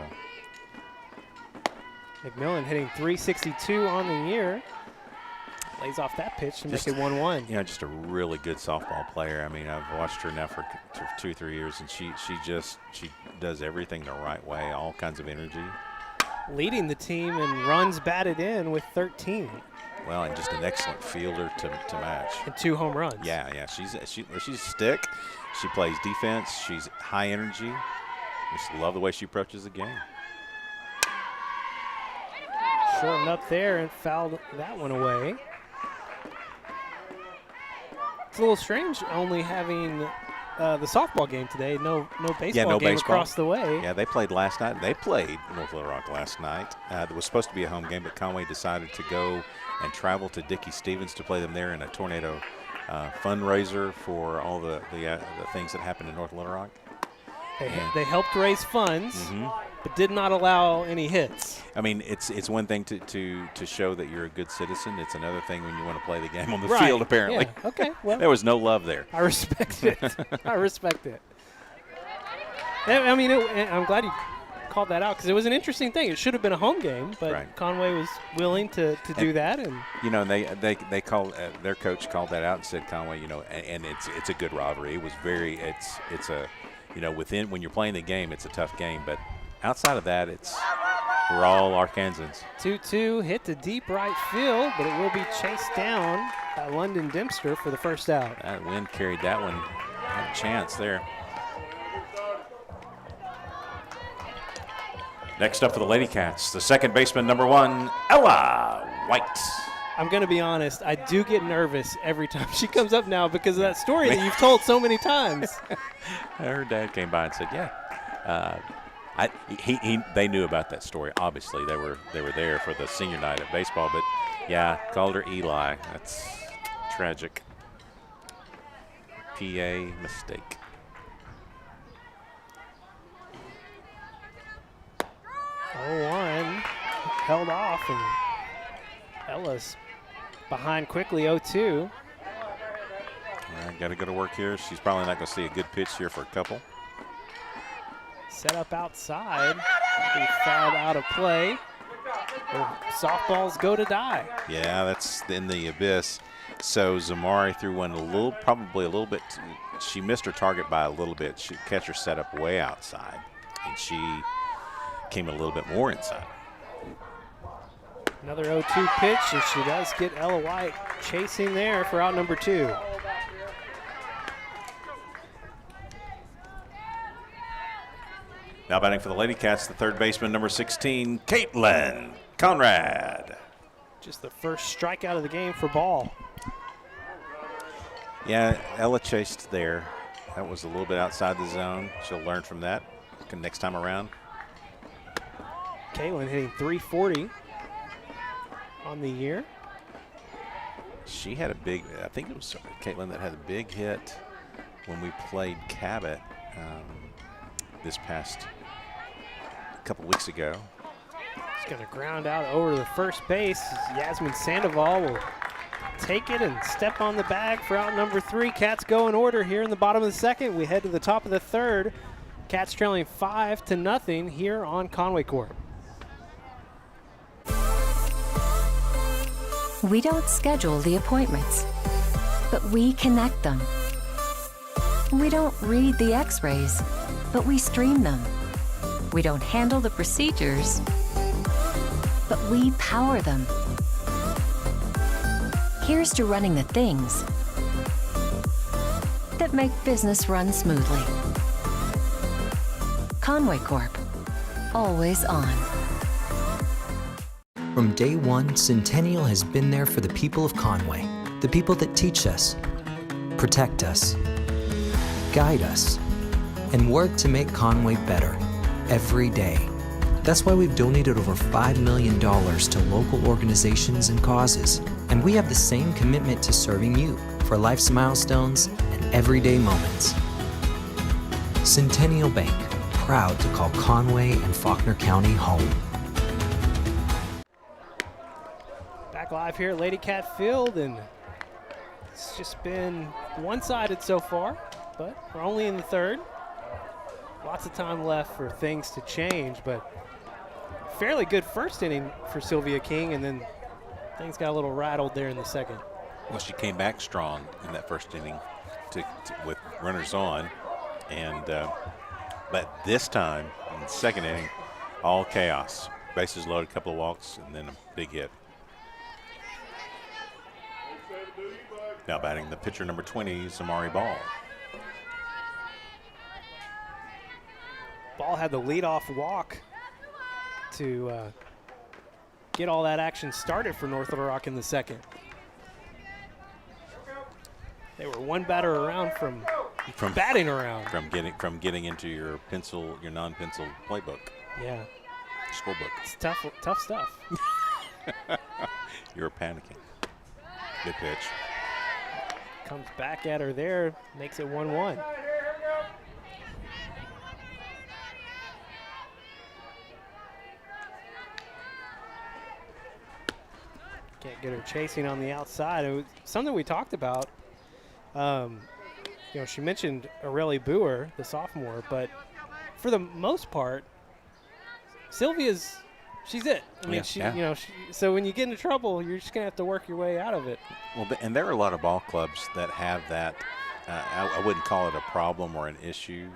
though. McMillan hitting .362 on the year. Lays off that pitch to make it 1-1. You know, just a really good softball player. I mean, I've watched her now for 2-3 years, and she does everything the right way, all kinds of energy. Leading the team in runs batted in with 13. Well, and just an excellent fielder to match. And 2 home runs. Yeah. She's a stick. She plays defense. She's high energy. Just love the way she approaches the game. Shortened up there and fouled that one away. It's a little strange only having the softball game today. No baseball game across the way. Yeah, they played last night. They played North Little Rock last night. It was supposed to be a home game, but Conway decided to go and travel to Dickey Stevens to play them there in a tornado fundraiser for all the things that happened in North Little Rock. They helped raise funds, but did not allow any hits. I mean, it's one thing to show that you're a good citizen. It's another thing when you want to play the game on the field, apparently. Yeah. Okay, well. There was no love there. I respect it. I respect it. I mean, I'm glad you called that out because it was an interesting thing. It should have been a home game, but Conway was willing to do that. And you know, they called their coach called that out and said, Conway, you know, and it's a good rivalry. It was very it's a, you know, when you're playing the game, it's a tough game, but outside of that, we're all Arkansans. 2-2 hit to deep right field, but it will be chased down by London Dempster for the first out. That wind carried that one. Had a chance there. Next up for the Lady Cats, the second baseman, number 1, Ella White. I'm going to be honest, I do get nervous every time she comes up now because of that story that you've told so many times. Her dad came by and said, they knew about that story. Obviously, they were there for the senior night of baseball, but yeah, called her Eli. That's tragic. PA mistake. Oh, 1 held off, and Ella's behind quickly. 0-2. Got to go to work here. She's probably not going to see a good pitch here for a couple. Set up outside. Be fouled out of play. Softballs go to die. Yeah, that's in the abyss. So Zamari threw one probably a little bit. She missed her target by a little bit. Catcher set up way outside, and she came a little bit more inside. Another 0-2 pitch, and she does get Ella White chasing there for out number 2. Now batting for the Lady Cats, the third baseman, number 16, Caitlin Conrad. Just the first strikeout of the game for Ball. Yeah, Ella chased there. That was a little bit outside the zone. She'll learn from that next time around. Caitlin hitting .340 on the year. She had I think it was Caitlin that had a big hit when we played Cabot this past couple weeks ago. She's going to ground out over the first base. Yasmin Sandoval will take it and step on the bag for out number 3. Cats go in order here in the bottom of the second. We head to the top of the third. Cats trailing 5-0 here on Conway Corp. We don't schedule the appointments, but we connect them. We don't read the x-rays, but we stream them. We don't handle the procedures, but we power them. Here's to running the things that make business run smoothly. Conway Corp, always on. From day one, Centennial has been there for the people of Conway, the people that teach us, protect us, guide us, and work to make Conway better every day. That's why we've donated over $5 million to local organizations and causes, and we have the same commitment to serving you for life's milestones and everyday moments. Centennial Bank, proud to call Conway and Faulkner County home. Back live here at Lady Cat Field, and it's just been one-sided so far, but we're only in the third. Lots of time left for things to change, but fairly good first inning for Sylvia King, and then things got a little rattled there in the second. Well, she came back strong in that first inning with runners on, and but this time in the second inning, all chaos. Bases loaded, a couple of walks, and then a big hit. Now batting the pitcher number 20, Zamari Ball. Ball had the leadoff walk to get all that action started for North Little Rock in the second. They were one batter around from batting around. From getting into your non-pencil playbook. Yeah. Scorebook. It's tough stuff. You're panicking. Good pitch. Comes back at her there, makes it 1-1. Can't get her chasing on the outside. It was something we talked about. She mentioned Aurelie Boer, the sophomore, but for the most part, Sylvia's, she's it. I mean, so when you get into trouble, you're just going to have to work your way out of it. Well, and there are a lot of ball clubs that have that. I wouldn't call it a problem or an issue.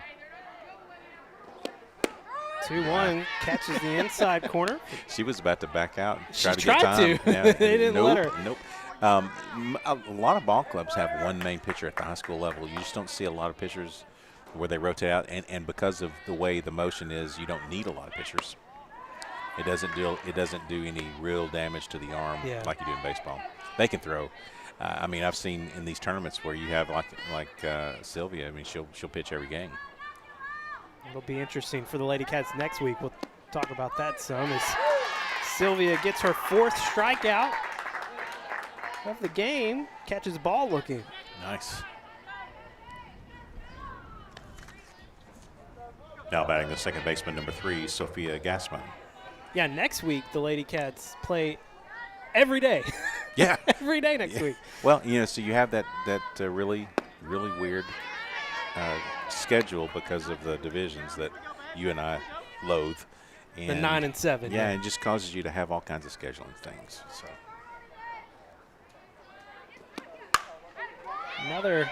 2-1, catches the inside corner. She was about to back out. She To get time. to. Yeah, They didn't let her. Nope. A lot of ball clubs have one main pitcher at the high school level. You just don't see a lot of pitchers where they rotate out, and because of the way the motion is, you don't need a lot of pitchers. It doesn't do any real damage to the arm like you do in baseball. They can throw. I've seen in these tournaments where you have like Sylvia. I mean, she'll pitch every game. It'll be interesting for the Lady Cats next week. We'll talk about that some as Sylvia gets her 4th strikeout of the game. Catches ball looking. Nice. Now batting the second baseman, number 3, Sophia Gassman. Yeah, next week the Lady Cats play every day. Yeah. Every day next week. Well, so you have that really, really weird schedule because of the divisions that you and I loathe. And the 9 and 7. Yeah, it just causes you to have all kinds of scheduling things. So another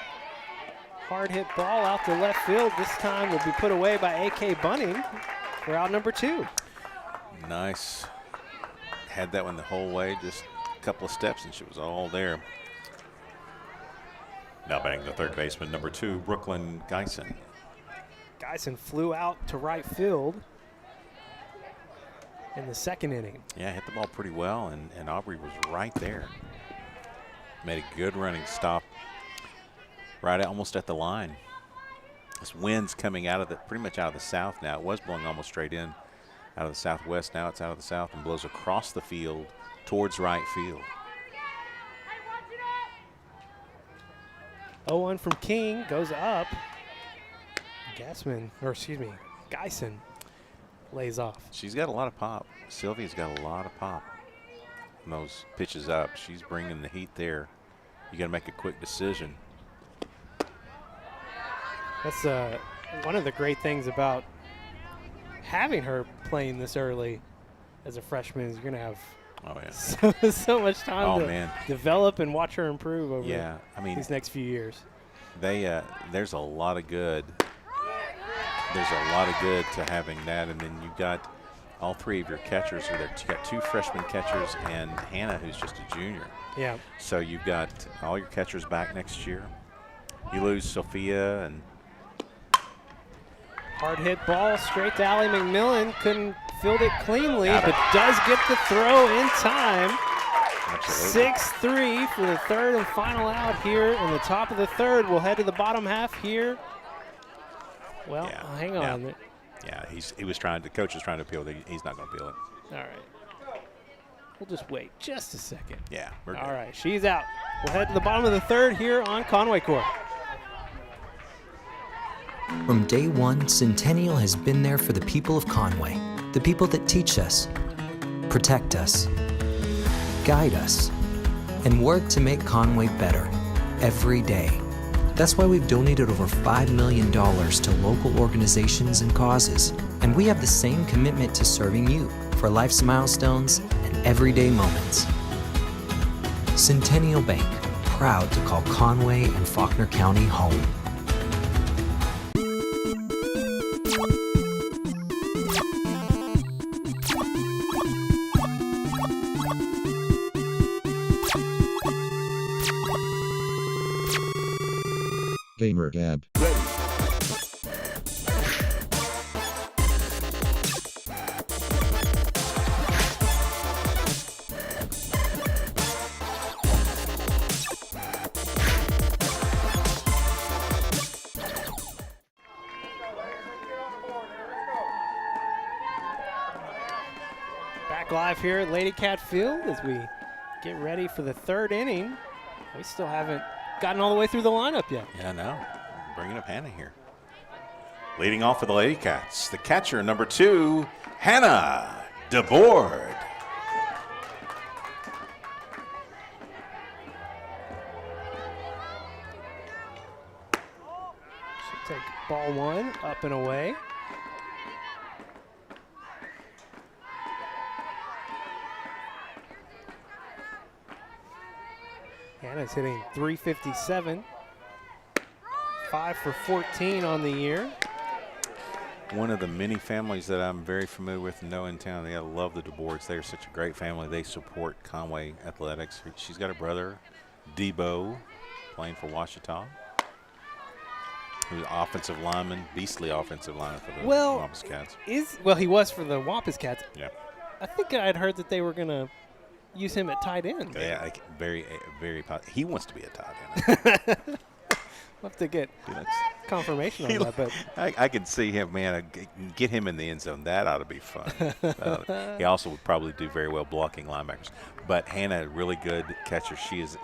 hard hit ball out to left field. This time will be put away by A.K. Bunning for out number 2. Nice. Had that one the whole way, just a couple of steps, and she was all there. Now batting the third baseman, number 2, Brooklyn Geisen. Geisen flew out to right field in the second inning. Yeah, hit the ball pretty well, and Aubrey was right there. Made a good running stop almost at the line. This wind's coming pretty much out of the south now. It was blowing almost straight in out of the southwest. Now it's out of the south and blows across the field towards right field. 0-1 from King, goes up. Geisen lays off. She's got a lot of pop. Sylvia's got a lot of pop on those pitches up. She's bringing the heat there. You got to make a quick decision. That's one of the great things about having her playing this early as a freshman is you're going to have so much time to develop and watch her improve over these next few years. There's a lot of good. There's a lot of good to having that, and then you've got all 3 of your catchers are there. You got 2 freshman catchers and Hannah, who's just a junior. Yeah. So you've got all your catchers back next year. You lose Sophia and hard hit ball straight to Allie McMillan. Couldn't field it cleanly, but does get the throw in time. 6-3 for the third and final out here in the top of the third. We'll head to the bottom half here. Well, hang on. Yeah, the coach is trying to appeal. He's not going to appeal it. All right. We'll just wait just a second. Yeah, we're good. All right, she's out. We'll head to the bottom of the third here on Conway Corp. From day one, Centennial has been there for the people of Conway, the people that teach us, protect us, guide us, and work to make Conway better every day. That's why we've donated over $5 million to local organizations and causes. And we have the same commitment to serving you for life's milestones and everyday moments. Centennial Bank, proud to call Conway and Faulkner County home. Gamer Gab. Back live here at Lady Cat Field as we get ready for the third inning. We still haven't gotten all the way through the lineup yet. Yeah, no. Bringing up Hannah here. Leading off for the Lady Cats, the catcher, number 2, Hannah DeBoard. She'll take ball 1, up and away. Hannah's hitting .357, 5 for 14 on the year. One of the many families that I'm very familiar with and know in town. They love the DeBoards. They're such a great family. They support Conway Athletics. She's got a brother, Debo, playing for Ouachita, who's offensive lineman, beastly offensive lineman for the Wampus Cats. He was for the Wampus Cats. Yeah. I think I'd heard that they were going to use him at tight end. Yeah, very. He wants to be a tight end. We'll have to get confirmation on that. But I can see him, man. Get him in the end zone. That ought to be fun. He also would probably do very well blocking linebackers. But Hannah, really good catcher. She's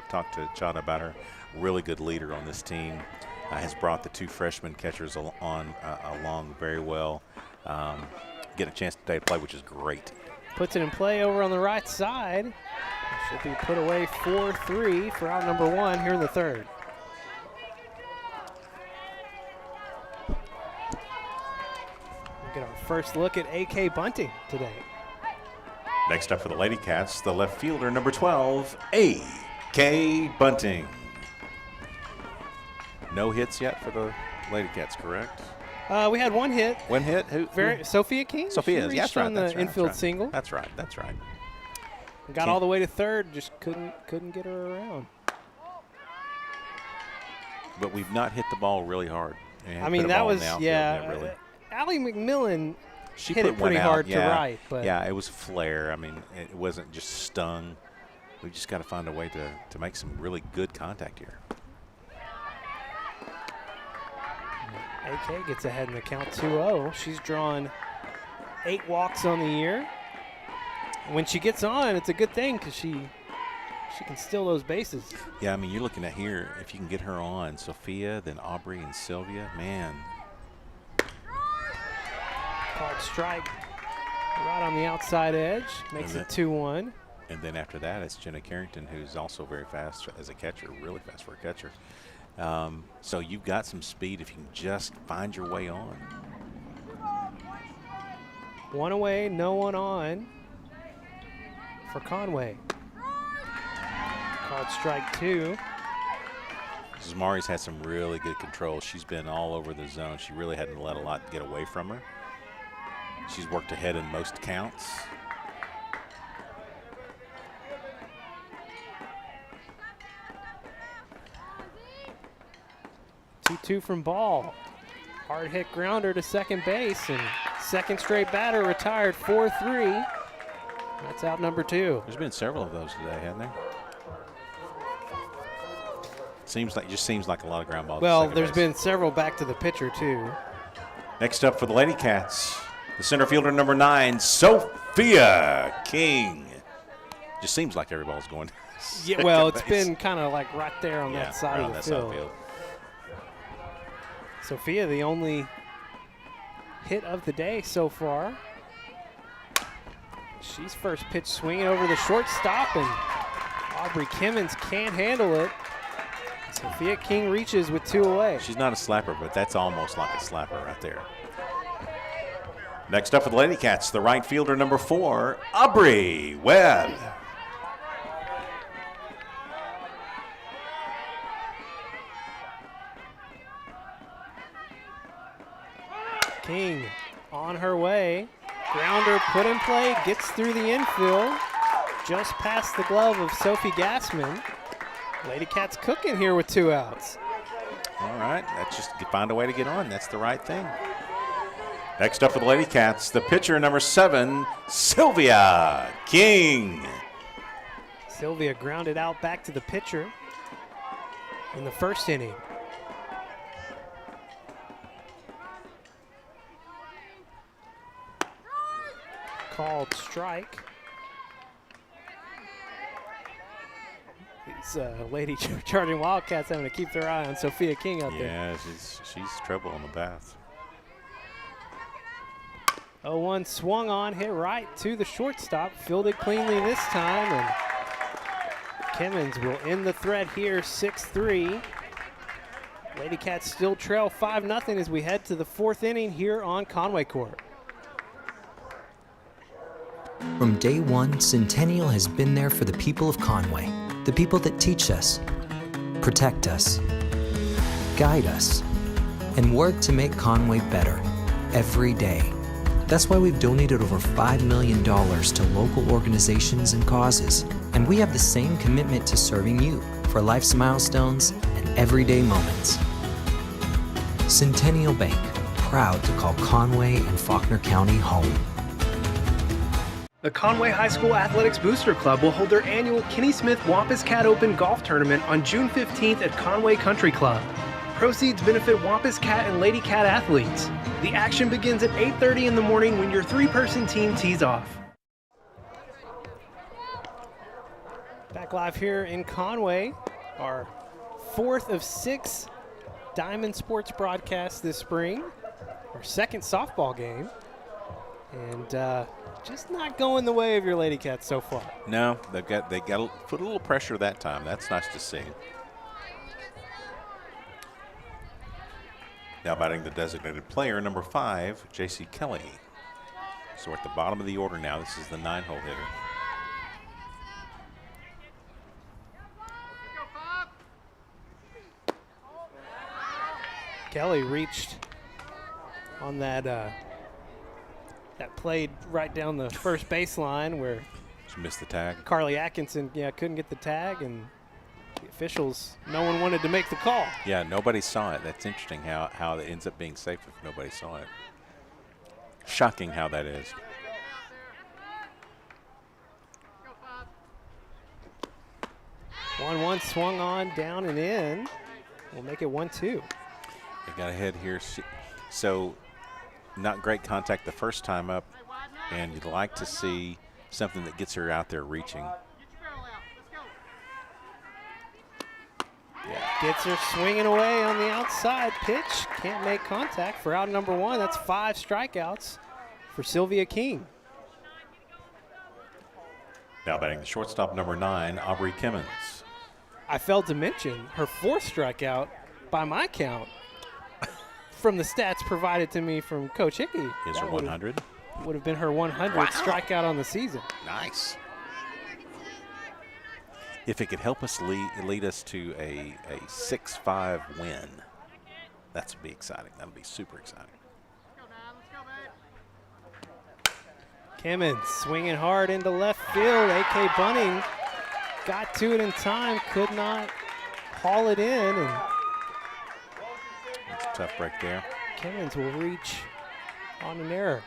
talked to Chad about her. Really good leader on this team. Has brought the 2 freshman catchers along very well. Get a chance today to play, which is great. Puts it in play over on the right side. Should be put away 4-3 for out number 1 here in the third. We'll get our first look at AK bunting today. Next up for the Lady Cats, the left fielder, number 12, AK Bunting. No hits yet for the Lady Cats, correct? We had 1 hit. 1 hit? Who? Sophia King. Sophia, She yeah, reached that's right. on the infield single. That's right. Got all the way to third, just couldn't get her around. But we've not hit the ball really hard. I mean, that was, really. Allie McMillan She hit put it pretty one hard out. to right. But yeah, it was a flare. I mean, it wasn't just stung. We just got to find a way to make some really good contact here. AK gets ahead in the count 2-0. She's drawn 8 walks on the year. When she gets on, it's a good thing because she can steal those bases. Yeah, I mean, you're looking at here, if you can get her on, Sophia, then Aubrey and Sylvia, man. Called strike right on the outside edge. Makes it 2-1. And then after that, it's Jenna Carrington, who's also very fast as a catcher, really fast for a catcher. So you've got some speed if you can just find your way on. 1 away, no one on for Conway. Called strike 2. Zamari's had some really good control. She's been all over the zone. She really hadn't let a lot get away from her. She's worked ahead in most counts. Two from Ball. Hard hit grounder to second base, and second straight batter retired 4-3. That's out number 2. There's been several of those today, hasn't there? Just seems like a lot of ground balls. Well, there's been several back to the pitcher too. Next up for the Lady Cats, the center fielder number 9, Sophia King. Just seems like every ball's going. Yeah, well, it's been kind of like right there on that side of the field. Sophia, the only hit of the day so far. She's first pitch swinging over the shortstop, and Aubrey Kimmons can't handle it. It's Sophia King reaches with 2 away. She's not a slapper, but that's almost like a slapper right there. Next up for the Lady Cats, the right fielder number 4, Aubrey Webb. King on her way. Grounder put in play, gets through the infield, just past the glove of Sophie Gassman. Lady Cats cooking here with 2 outs. All right, that's just find a way to get on. That's the right thing. Next up for the Lady Cats, the pitcher number 7, Sylvia King. Sylvia grounded out back to the pitcher in the first inning. Called strike. These Lady Charging Wildcats having to keep their eye on Sophia King out there. Yeah, she's trouble on the bats. 0-1 swung on, hit right to the shortstop, fielded cleanly this time, and Kimmins will end the thread here, 6-3. Lady Cats still trail 5-0 as we head to the 4th inning here on Conway Corp. From day one, Centennial has been there for the people of Conway, the people that teach us, protect us, guide us, and work to make Conway better every day. That's why we've donated over $5 million to local organizations and causes, and we have the same commitment to serving you for life's milestones and everyday moments. Centennial Bank, proud to call Conway and Faulkner County home. The Conway High School Athletics Booster Club will hold their annual Kenny Smith Wampus Cat Open Golf Tournament on June 15th at Conway Country Club. Proceeds benefit Wampus Cat and Lady Cat athletes. The action begins at 8:30 in the morning when your 3-person team tees off. Back live here in Conway, our 4th of 6 Diamond Sports broadcasts this spring, our 2nd softball game, and just not going the way of your Lady Cats so far. No, they got to put a little pressure that time. That's nice to see. Now batting the designated player, number 5, J.C. Kelly. So we're at the bottom of the order now. This is the 9-hole hitter. Kelly reached on that that played right down the first baseline where She missed the tag. Carly Atkinson couldn't get the tag, and the officials, no one wanted to make the call. Yeah, nobody saw it. That's interesting how it ends up being safe if nobody saw it. Shocking how that is. One swung on, down and in. We'll make it 1-2. They got ahead here. So not great contact the first time up, and you'd like to see something that gets her out there reaching. Yeah. Gets her swinging away on the outside pitch. Can't make contact for out number 1. That's 5 strikeouts for Sylvia King. Now batting the shortstop, number 9, Aubrey Kimmins. I failed to mention her 4th strikeout by my count from the stats provided to me from Coach Hickey. Is her 100? Would have been her 100th strikeout on the season. Nice. If it could help us lead us to a 6-5 win, that would be exciting. That would be super exciting. Kimmins swinging hard into left field. A.K. Bunning got to it in time, could not haul it in. And it's a tough break there. Kimmins will reach on an error.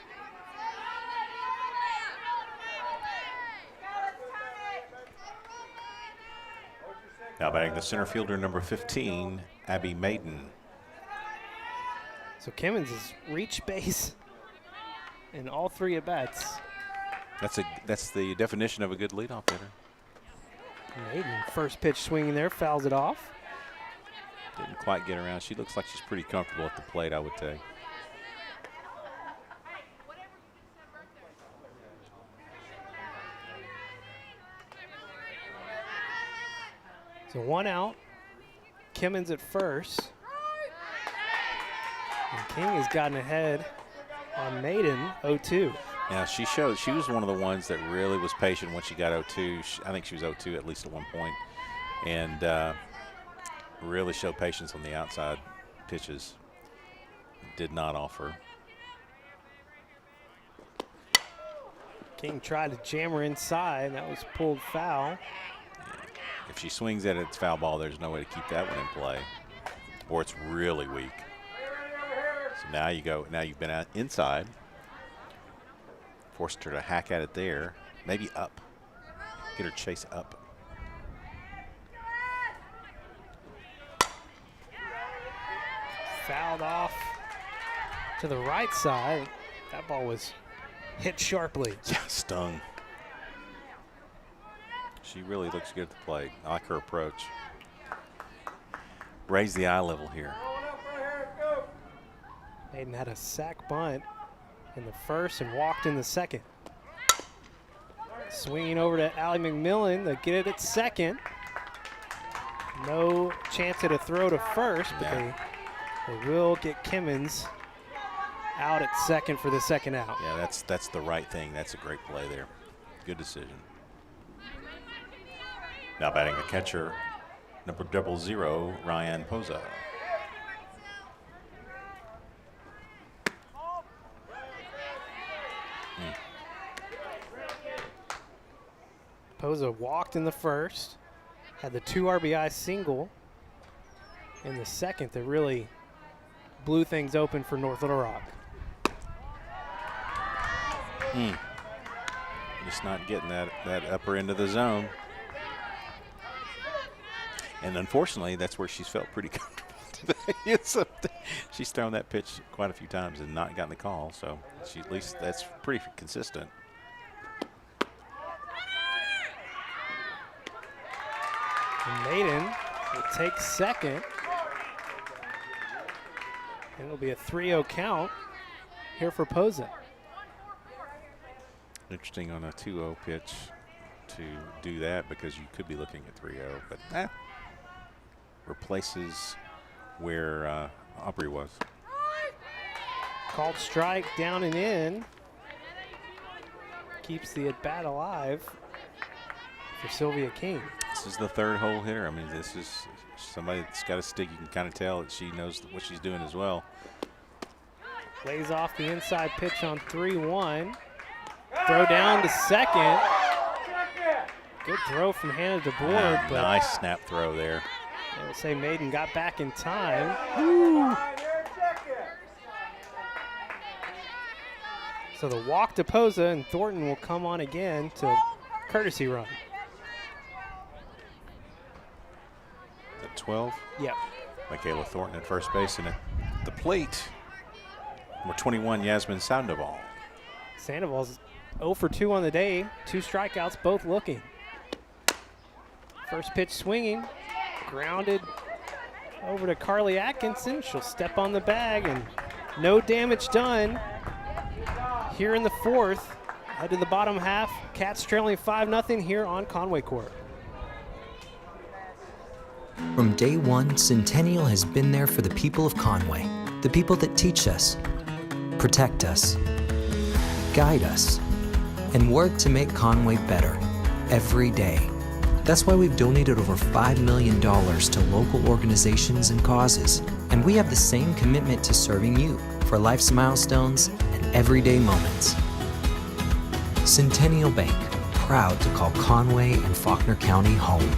Now batting the center fielder, number 15, Abby Maiden. So Kimmins has reached base in all 3 at-bats. That's the definition of a good leadoff hitter. Maiden, first pitch swinging there, fouls it off. Didn't quite get around. She looks like she's pretty comfortable at the plate, I would say. So 1 out. Kimmons at first. And King has gotten ahead on Maiden 0-2. Yeah, she showed she was one of the ones that really was patient when she got 0-2. I think she was 0-2 at least at one point, and really showed patience on the outside pitches. Did not offer. King tried to jam her inside. That was pulled foul. If she swings at it, it's foul ball. There's no way to keep that one in play, or it's really weak. So now you go. Now you've been out inside. Forced her to hack at it there. Maybe up. Get her chase up. Fouled off to the right side. That ball was hit sharply. Yeah, stung. She really looks good at the plate. I like her approach. Raise the eye level here. Maiden had a sack bunt in the first and walked in the second. Swinging over to Allie McMillan to get it at second. No chance at a throw to first, but they will get Kimmons out at second for the second out. Yeah, that's the right thing. That's a great play there. Good decision. Now batting the catcher, number 00, Ryan Poza. Poza walked in the first, had the 2 RBI single in the second that really blew things open for North Little Rock. Just not getting that upper end of the zone. And unfortunately, that's where she's felt pretty comfortable today. She's thrown that pitch quite a few times and not gotten the call, so she at least that's pretty consistent. And Maiden will take second. And it'll be a 3-0 count here for Poza. Interesting on a 2-0 pitch to do that because you could be looking at 3-0, but replaces where Aubrey was. Called strike, down and in. Keeps the at-bat alive for Sylvia King. This is the third hole hitter. I mean, this is somebody that's got a stick. You can kind of tell that she knows what she's doing as well. Lays off the inside pitch on 3-1. Throw down to second. Good throw from Hannah DeBoer, but nice snap throw there. I would say Maiden got back in time. Woo. So the walk to Poza, and Thornton will come on again to courtesy run. At 12. Yep. Michaela Thornton at first base, and at the plate, number 21, Yasmin Sandoval. Sandoval's 0 for 2 on the day, 2 strikeouts, both looking. First pitch swinging, grounded over to Carly Atkinson. She'll step on the bag, and no damage done. Here in the fourth, head to the bottom half. Cats trailing 5-0 here on Conway Corp. From day one, Centennial has been there for the people of Conway, the people that teach us, protect us, guide us, and work to make Conway better every day. That's why we've donated over $5 million to local organizations and causes, and we have the same commitment to serving you for life's milestones and everyday moments. Centennial Bank, proud to call Conway and Faulkner County home.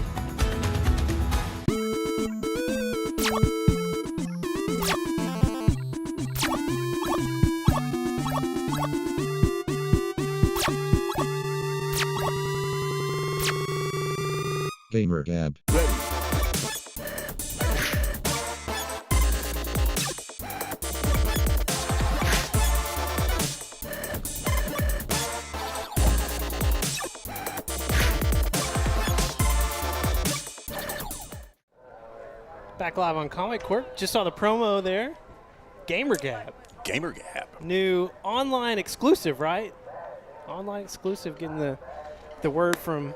Gamer Gab. Back live on Conway Corp. Just saw the promo there. Gamer Gab. Gamer Gab. New online exclusive, right? Online exclusive, getting the word from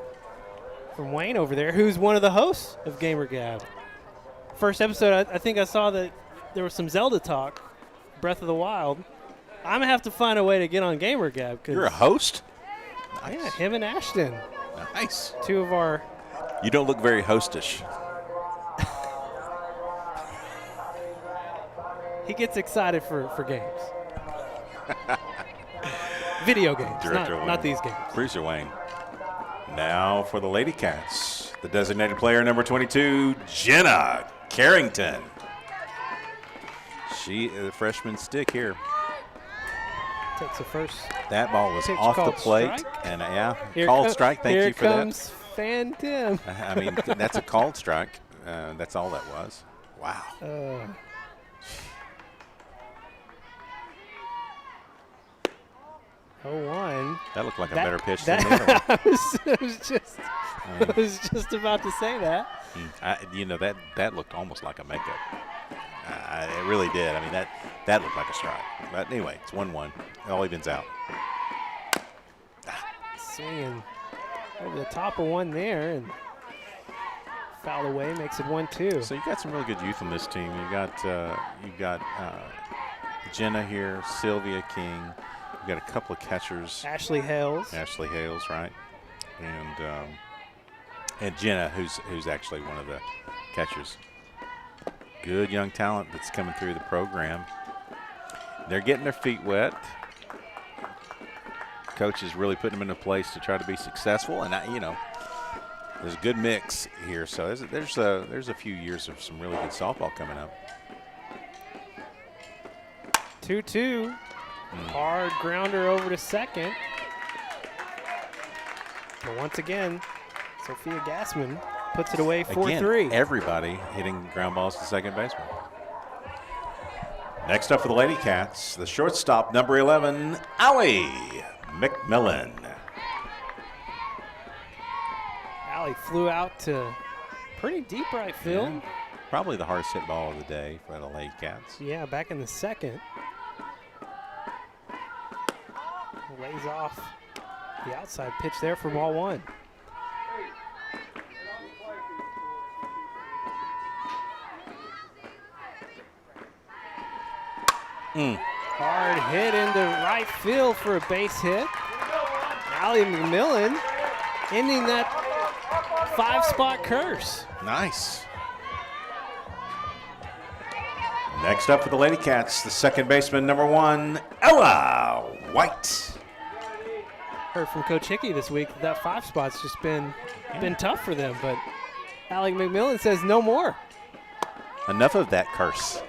Wayne over there, who's one of the hosts of Gamer Gab. first episode, I think I saw that there was some Zelda talk, Breath of the Wild. I'm going to have to find a way to get on GamerGab. You're a host? Nice. Yeah, him and Ashton. Nice. Two of our... You don't look very hostish. He gets excited for games. Video games, not these games. Bruiser Wayne. Now for the Lady Cats, the designated player number 22, Jenna Carrington. She is a freshman stick here. Takes the first. That ball was pitch off the called plate. strike. And called strike. Thank you for Here comes Fan Tim. that. I mean, that's a called strike. That's all that was. Wow. 0-1. That looked like a better pitch than the other one. I was just about to say that. That looked almost like a makeup. It really did. I mean, that looked like a strike. But anyway, it's 1-1. It all evens out. Swinging over the top of one there and fouled away, makes it 1-2. So you got some really good youth on this team. You got Jenna here, Sylvia King. You got a couple of catchers. Ashley Hales, right, and Jenna, who's actually one of the catchers. Good young talent that's coming through the program. They're getting their feet wet. Coach is really putting them in a place to try to be successful, and there's a good mix here. So there's a few years of some really good softball coming up. 2-2. Hard grounder over to second. But once again, Sophia Gassman puts it away 4-3. Again, everybody hitting ground balls to second baseman. Next up for the Lady Cats, the shortstop, number 11, Allie McMillan. Allie flew out to pretty deep right field. Yeah, probably the hardest hit ball of the day for the Lady Cats. Yeah, back in the second. Lays off the outside pitch there for ball one. Hard hit into right field for a base hit. Allie McMillan ending that 5-spot curse. Nice. Next up for the Lady Cats, the second baseman, number 1, Ella White. Heard from Coach Hickey this week that 5 spot's just been tough for them, but Allie McMillan says no more. Enough of that curse.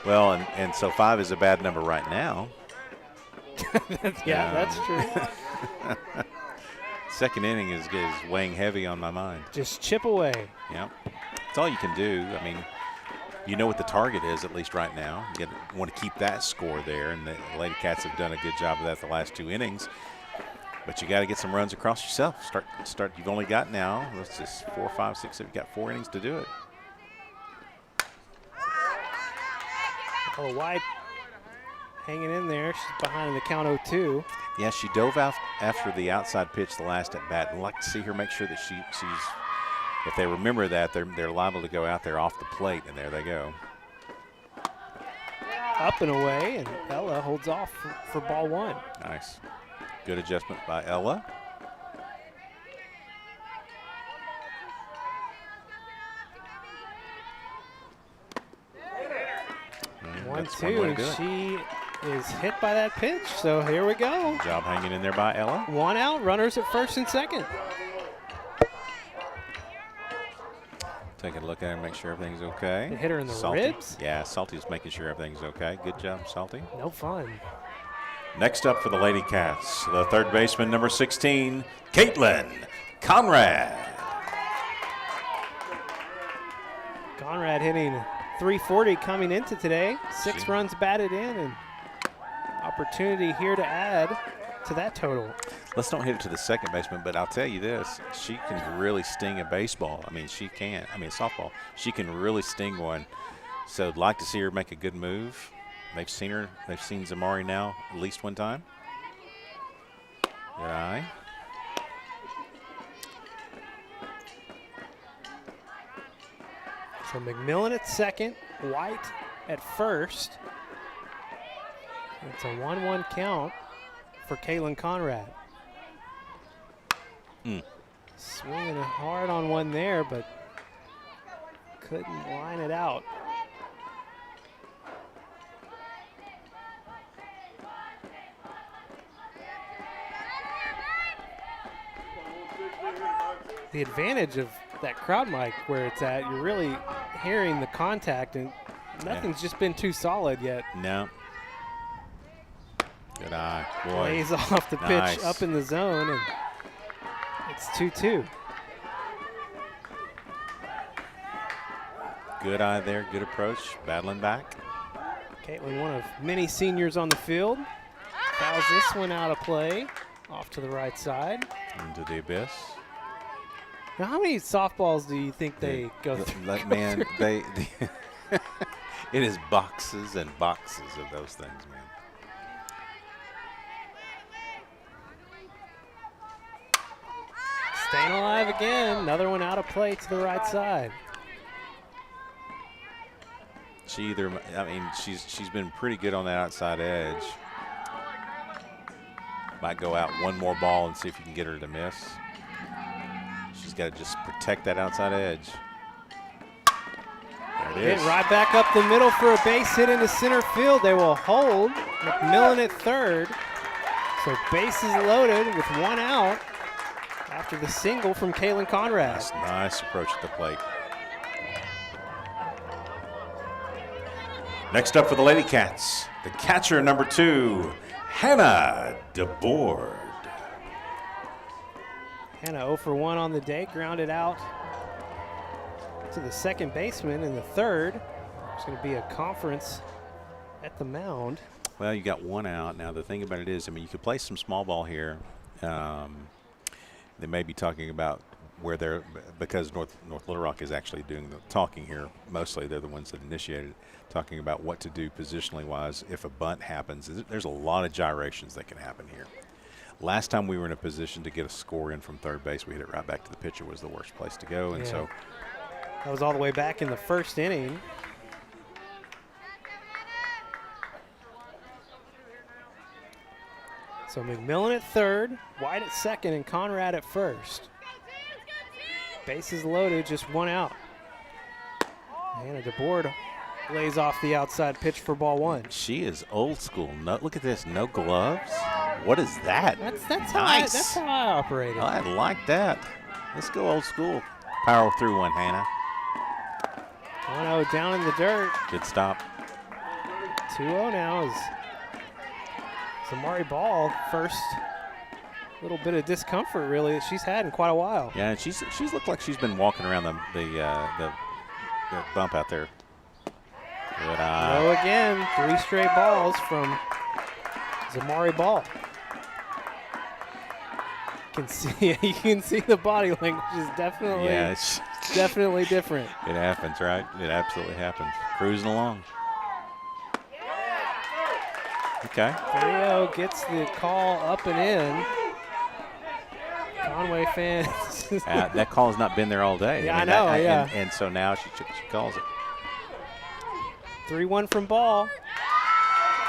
Well, and so 5 is a bad number right now. That's true. Second inning is weighing heavy on my mind. Just chip away. Yep. That's all you can do. I mean, you know what the target is, at least right now. You want to keep that score there, and the Lady Cats have done a good job of that the last 2 innings. But you got to get some runs across yourself. Start. You've only got now, let's just 4, 5, 6, 7. You've got 4 innings to do it. Oh, White hanging in there. She's behind the count 0-2. Yeah, she dove out after the outside pitch the last at bat. I'd like to see her make sure that she's. If they remember that, they're liable to go out there off the plate, and there they go. Up and away, and Ella holds off for ball one. Nice. Good adjustment by Ella. That's 1-2, and she is hit by that pitch, so here we go. Good job hanging in there by Ella. 1 out, runners at first and second. Take a look at her, make sure everything's okay. They hit her in the Salty. ribs. Yeah, Salty's making sure everything's okay. Good job, Salty. No fun. Next up for the Lady Cats, the third baseman, number 16, Caitlin Conrad. Conrad hitting .340 coming into today. 6 runs batted in, and opportunity here to add to that total. Let's don't hit it to the second baseman, but I'll tell you this, she can really sting a baseball. I mean, softball. She can really sting one. So I'd like to see her make a good move. They've seen Zamari now at least one time. Good eye. So McMillan at second, White at first. It's a 1-1 count for Caitlin Conrad. Swinging hard on one there, but couldn't line it out. The advantage of that crowd mic where it's at, you're really hearing the contact, and nothing's just been too solid yet. No. Good eye. Boy. Lays off the Nice. pitch up in the zone, and it's 2-2. Good eye there. Good approach. Battling back. Caitlin, one of many seniors on the field, fouls this one out of play, off to the right side. Into the abyss. Now, how many softballs do you think they go through? Like, man, it is boxes and boxes of those things, man. Staying alive again. Another one out of play to the right side. She's been pretty good on that outside edge. Might go out one more ball and see if you can get her to miss. She's got to just protect that outside edge. There it is. Hit right back up the middle for a base hit into center field. They will hold. McMillan at third. So bases loaded with one out after the single from Caitlin Conrad. That's a nice approach at the plate. Next up for the Lady Cats, the catcher number 2, Hannah DeBoard. Hannah 0 for 1 on the day, grounded out to the second baseman in the third. There's going to be a conference at the mound. Well, you got one out. Now, the thing about it is, I mean, you could play some small ball here. They may be talking about where they're, because North Little Rock is actually doing the talking here. Mostly they're the ones that initiated it, talking about what to do positionally wise if a bunt happens. There's a lot of gyrations that can happen here. Last time we were in a position to get a score in from third base, we hit it right back to the pitcher was the worst place to go. And so that was all the way back in the first inning. So McMillan at third, White at second, and Conrad at first. Bases loaded, just one out. Hannah DeBoard lays off the outside pitch for ball one. she is old school. No, look at this, no gloves. What is that? That's nice. how I operated. I like that. Let's go old school. Power through one, Hannah. 1-0 down in the dirt. Good stop. 2-0 now is Zamari Ball. First little bit of discomfort really that she's had in quite a while. Yeah, and she's looked like she's been walking around the bump out there. Good eye. Go again, 3 straight balls from Zamari Ball. You can see the body language is definitely it's definitely different. It happens, right? It absolutely happens. Cruising along. Okay. Theo gets the call up and in. Conway fans. That call has not been there all day. Yeah, I know, yeah. And so now she calls it. 3-1 from Ball.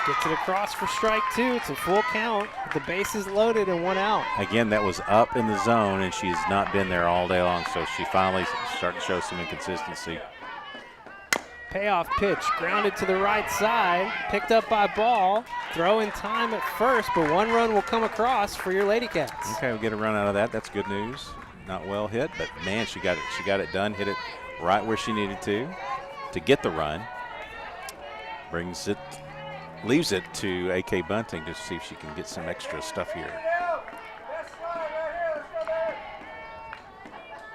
Gets it across for strike 2. It's a full count. The bases loaded and one out. Again, that was up in the zone, and she's not been there all day long, so she finally started to show some inconsistency. Payoff pitch, grounded to the right side, picked up by Ball. Throw in time at first, but one run will come across for your Lady Cats. Okay, we'll get a run out of that. That's good news. Not well hit, but man, she got it done. Hit it right where she needed to get the run. Leaves it to AK Bunting to see if she can get some extra stuff here.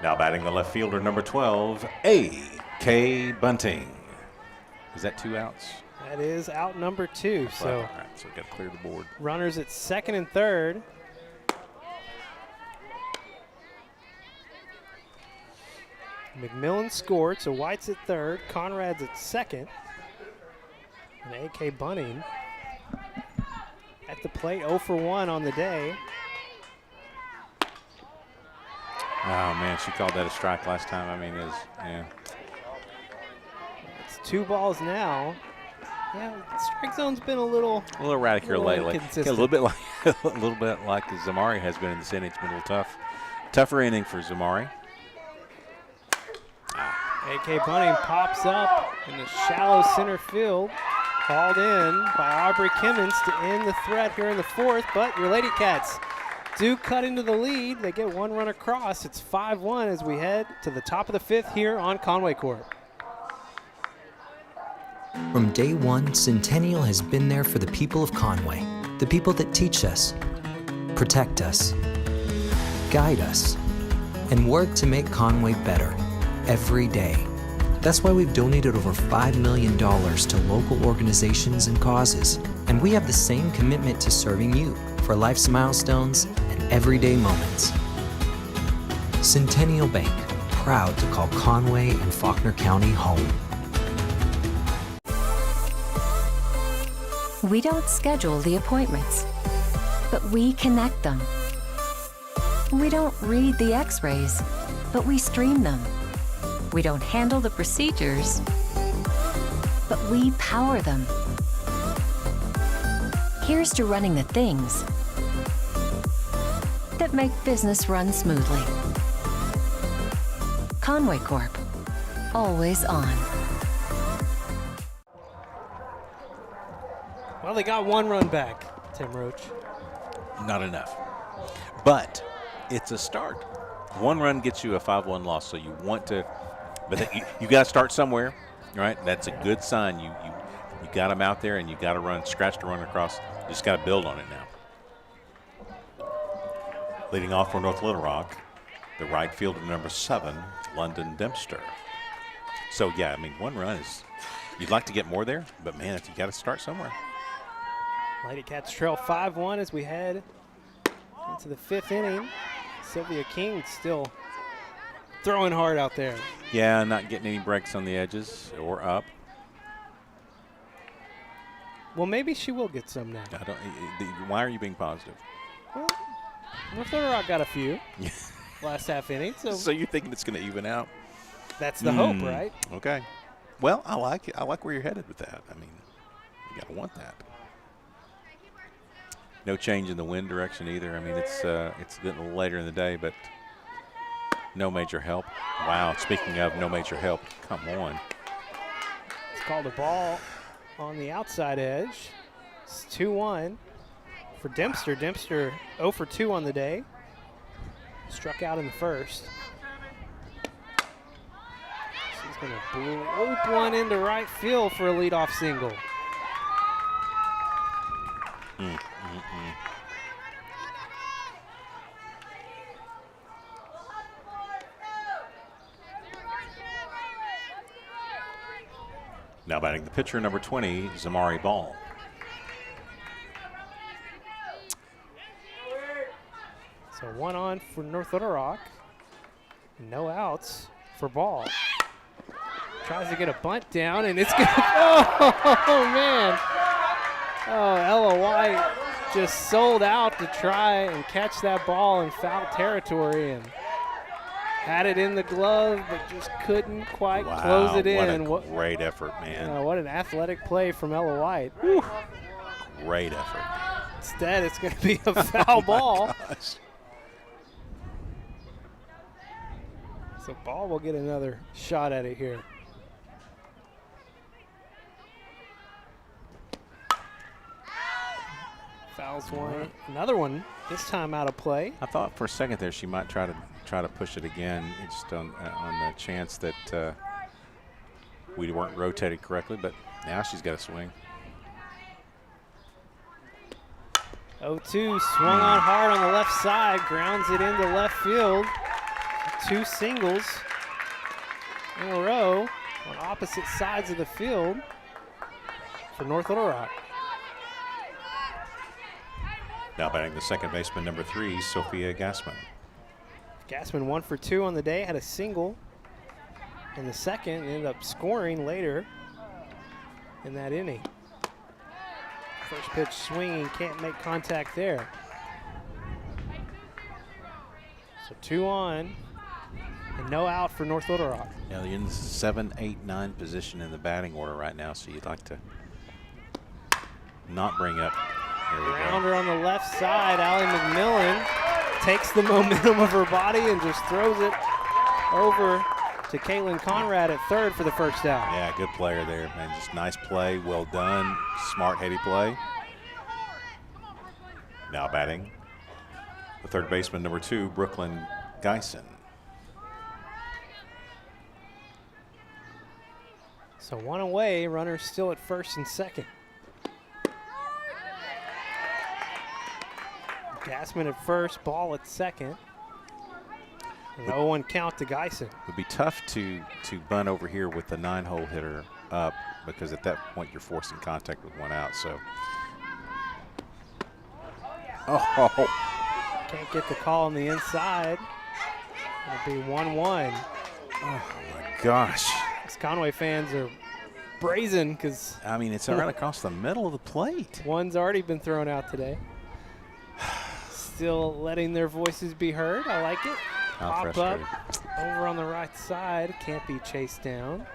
Now batting the left fielder, number 12, AK Bunting. Is that 2 outs? That is out number 2. So, all right, so we've got to clear the board. Runners at second and third. McMillan scored, so White's at third. Conrad's at second. And AK Bunting at the plate, 0 for 1 on the day. Oh, man, she called that a strike last time. I mean, yeah. 2 balls now. Yeah, strike zone's been a little erratic here lately. inconsistent. Yeah, a little bit like Zamari has been in this inning. It's been a little tough. Tougher inning for Zamari. AK Bunting pops up in the shallow center field. Called in by Aubrey Kimmons to end the threat here in the 4th, but your Lady Cats do cut into the lead. They get 1 run across. It's 5-1 as we head to the top of the 5th here on Conway Corp. From day one, Centennial has been there for the people of Conway, the people that teach us, protect us, guide us, and work to make Conway better every day. That's why we've donated over $5 million to local organizations and causes, and we have the same commitment to serving you for life's milestones and everyday moments. Centennial Bank, proud to call Conway and Faulkner County home. We don't schedule the appointments, but we connect them. We don't read the x-rays, but we stream them. We don't handle the procedures, but we power them. Here's to running the things that make business run smoothly. Conway Corp, always on. Well, they got 1 run back, Tim Roach. Not enough. But it's a start. 1 run gets you a 5-1 loss, so you want to, but you got to start somewhere, right? That's a good sign. You got them out there, and you got to run, scratch to run across. You just got to build on it now. Leading off for North Little Rock, the right fielder number 7, London Dempster. So yeah, I mean, 1 run is, you'd like to get more there, but man, if you got to start somewhere. Lady Cats trail 5-1 as we head into the 5th inning. Sylvia King still throwing hard out there. Yeah, not getting any breaks on the edges or up. Well, maybe she will get some now. I don't. Why are you being positive? Well, North Little Rock got a few last half inning, So you're thinking it's going to even out? that's the hope, right? Okay. Well, I like it. I like where you're headed with that. I mean, you got to want that. No change in the wind direction either. I mean, it's getting a little later in the day, but no major help. Wow, speaking of no major help, come on. It's called a ball on the outside edge. It's 2-1 for Dempster. Dempster 0 for 2 on the day. Struck out in the 1st. She's going to bloop one into right field for a leadoff single. Now batting the pitcher, number 20, Zamari Ball. So 1 on for North Little Rock. No outs for Ball. Tries to get a bunt down, and it's going to, oh, man. Oh, Ella White just sold out to try and catch that ball in foul territory and had it in the glove, but just couldn't quite close it in. What a great effort, man. What an athletic play from Ella White. Whew. Great effort. Instead, it's going to be a foul ball. Gosh. So Ball will get another shot at it here. Fouls one, another one. This time out of play. I thought for a second there she might try to push it again, just on the chance that we weren't rotated correctly. But now she's got to swing. 0-2, swung on hard on the left side, grounds it into left field. 2 singles in a row on opposite sides of the field for North Little Rock. Now batting the second baseman, number 3, Sophia Gassman. Gassman 1 for 2 on the day, had a single in the second, ended up scoring later in that inning. First pitch swinging, can't make contact there. So 2 on, And no out for North Little Rock. Yeah, you're in the 7, 8, 9 position in the batting order right now, so you'd like to not bring up. There we go. Grounder on the left side. Allie McMillan takes the momentum of her body and just throws it over to Caitlin Conrad at third for the first out. Yeah, good player there, man. Just nice play, well done, smart, heady play. Now batting, the third baseman, number 2, Brooklyn Geisen. So one away, runners still at first and second. Gassman at first, ball at second. An 0-1 count to Geisen. It would be tough to bunt over here with the 9-hole hitter up, because at that point you're forcing contact with one out. So, Can't get the call on the inside. It'll be 1-1. oh my gosh. These Conway fans are brazen because I mean, it's right across the middle of the plate. one's already been thrown out today. Still letting their voices be heard. I like it. How Pop up frustrating. over on the right side. Can't be chased down.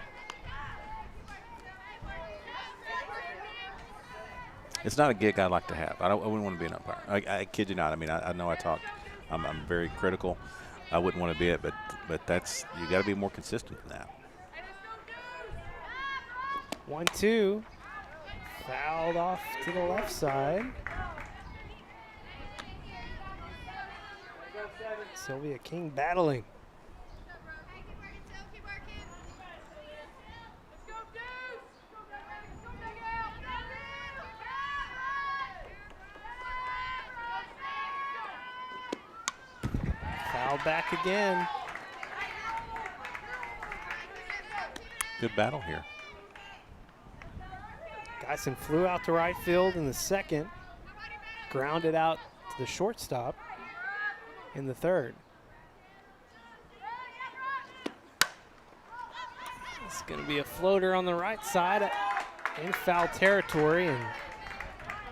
It's not a gig I'd like to have. I wouldn't want to be an umpire. I kid you not. I mean, I know I talk. I'm very critical. I wouldn't want to be it, but that's, you got to be more consistent than that. 1-2. Fouled off to the left side. Sylvia King battling. Foul back again. Good battle here. Geisen flew out to right field in the second. Grounded out to the shortstop in the third. It's going to be a floater on the right side in foul territory, and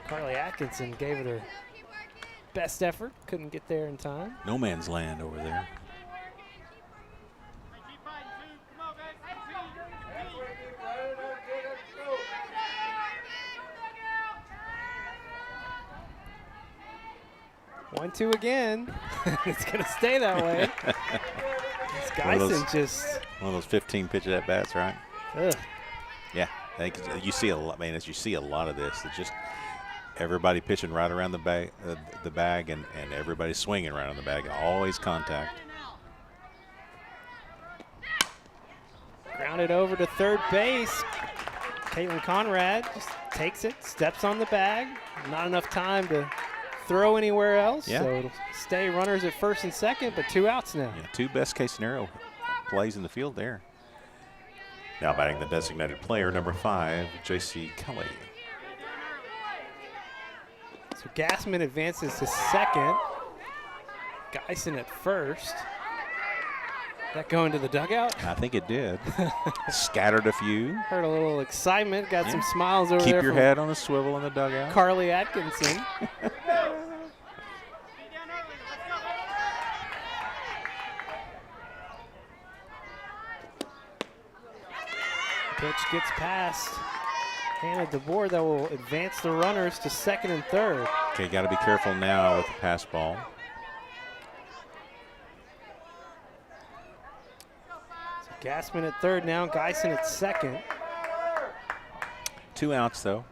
Carly Atkinson gave it her best effort. Couldn't get there in time. No man's land over there. One, two again. It's going to stay that way. This Geisen just. One of those 15 pitch at bats, right? Ugh. Yeah, I think you see a lot, man. As you see a lot of this, it's just everybody pitching right around the bag, and everybody swinging right on the bag. Always contact. Grounded over to third base. Caitlin Conrad just takes it, steps on the bag. Not enough time to throw anywhere else, Yeah. so it'll stay runners at first and second, but 2 outs now. Yeah, 2 best case scenario plays in the field there. Now batting the designated player, number 5, J.C. Kelly. So Gassman advances to second. Geisen at first. That going to the dugout? I think it did. Scattered a few. Heard a little excitement, got Yeah. some smiles over Keep there your from head on a swivel in the dugout. Carly Atkinson. Pitch gets past. Handed the board that will advance the runners to second and third. Okay, got to be careful now with the pass ball. So Gassman at third now, Geisen at second. 2 outs, though.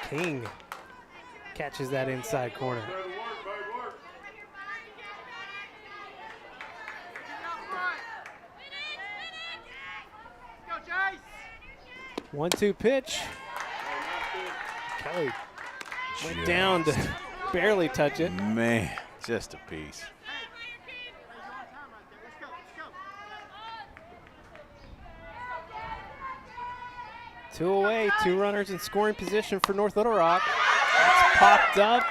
King catches that inside corner. One, two pitch. Kelly went down to barely touch it. Man, just a piece. Two away, 2 runners in scoring position for North Little Rock. It's popped up.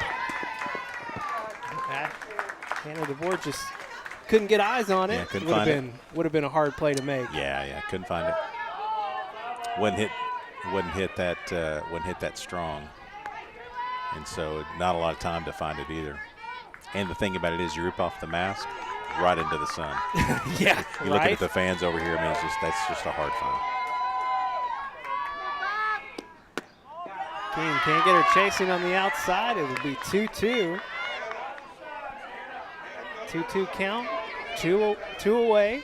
Hand of the board just couldn't get eyes on it. Yeah, couldn't find it. Would have been a hard play to make. Yeah, couldn't find it. Wouldn't hit that strong. And so not a lot of time to find it either. And the thing about it is you rip off the mask right into the sun. Yeah, You're looking at the fans over here. I mean, that's just a hard foul. King can't get her chasing on the outside. It would be 2-2. 2-2 count. Two away.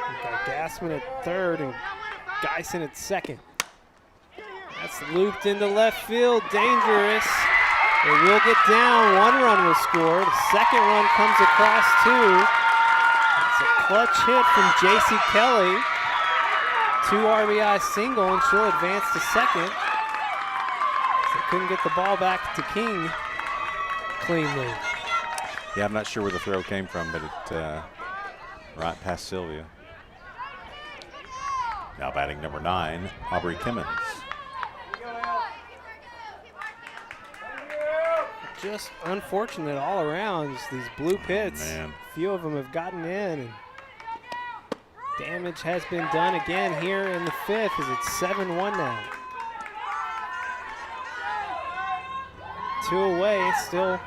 We've got Gassman at third and Geisen at second. That's looped into left field. Dangerous. It will get down. One run was scored. The second run comes across two. It's a clutch hit from J.C. Kelly. 2 RBI single, and she'll advance to second. So couldn't get the ball back to King cleanly. Yeah, I'm not sure where the throw came from, but it right past Sylvia. Now batting number 9, Aubrey Kimmons. Just unfortunate all around. Just these blue pits. Man. A few of them have gotten in. And damage has been done again here in the 5th as it's 7-1 now. 2 away, still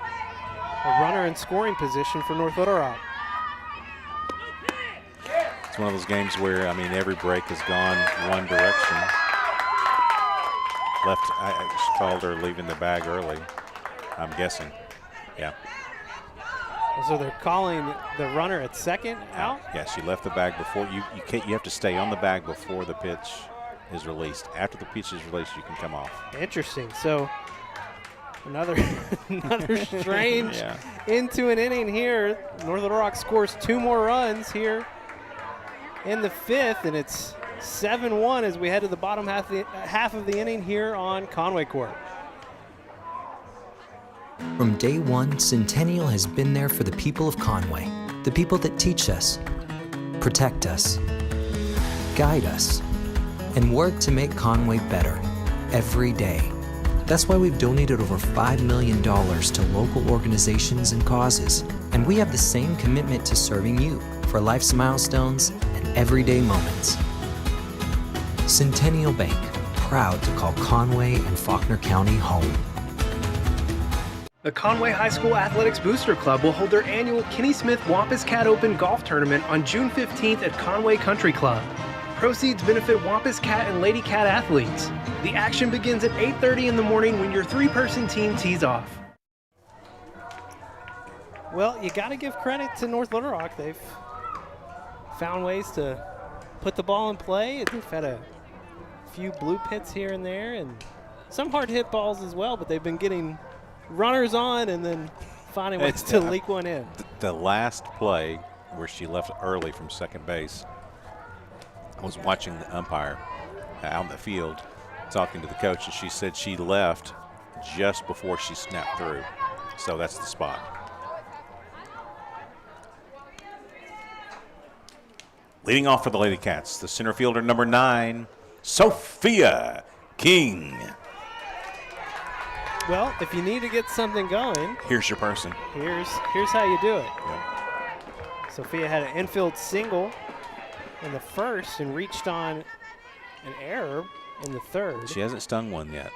a runner in scoring position for North Little Rock. It's one of those games where, I mean, every break has gone one direction. I called her leaving the bag early, I'm guessing. Yeah. So they're calling the runner at second out? Yeah, she left the bag before. You have to stay on the bag before the pitch is released. After the pitch is released, you can come off. Interesting. So another strange into an inning here. North Little Rock scores 2 more runs here in the 5th, and it's 7-1 as we head to the bottom half of the inning here on Conway Corp. From day one, Centennial has been there for the people of Conway, the people that teach us, protect us, guide us, and work to make Conway better every day. That's why we've donated over $5 million to local organizations and causes, and we have the same commitment to serving you for life's milestones and everyday moments. Centennial Bank, proud to call Conway and Faulkner County home. The Conway High School Athletics Booster Club will hold their annual Kenny Smith Wampus Cat Open Golf Tournament on June 15th at Conway Country Club. Proceeds benefit Wampus Cat and Lady Cat athletes. The action begins at 8:30 in the morning when your 3-person team tees off. Well, you got to give credit to North Little Rock. They've found ways to put the ball in play. They've had a few blue pits here and there and some hard hit balls as well, but they've been getting runners on and then finding ways to leak one in. The last play where she left early from second base, I was watching the umpire out in the field talking to the coach, and she said she left just before she snapped through. So that's the spot. Leading off for the Lady Cats, the center fielder number 9, Sophia King. Well, if you need to get something going, Here's your person. here's how you do it. Yep. Sophia had an infield single in the 1st and reached on an error in the 3rd. She hasn't stung one yet.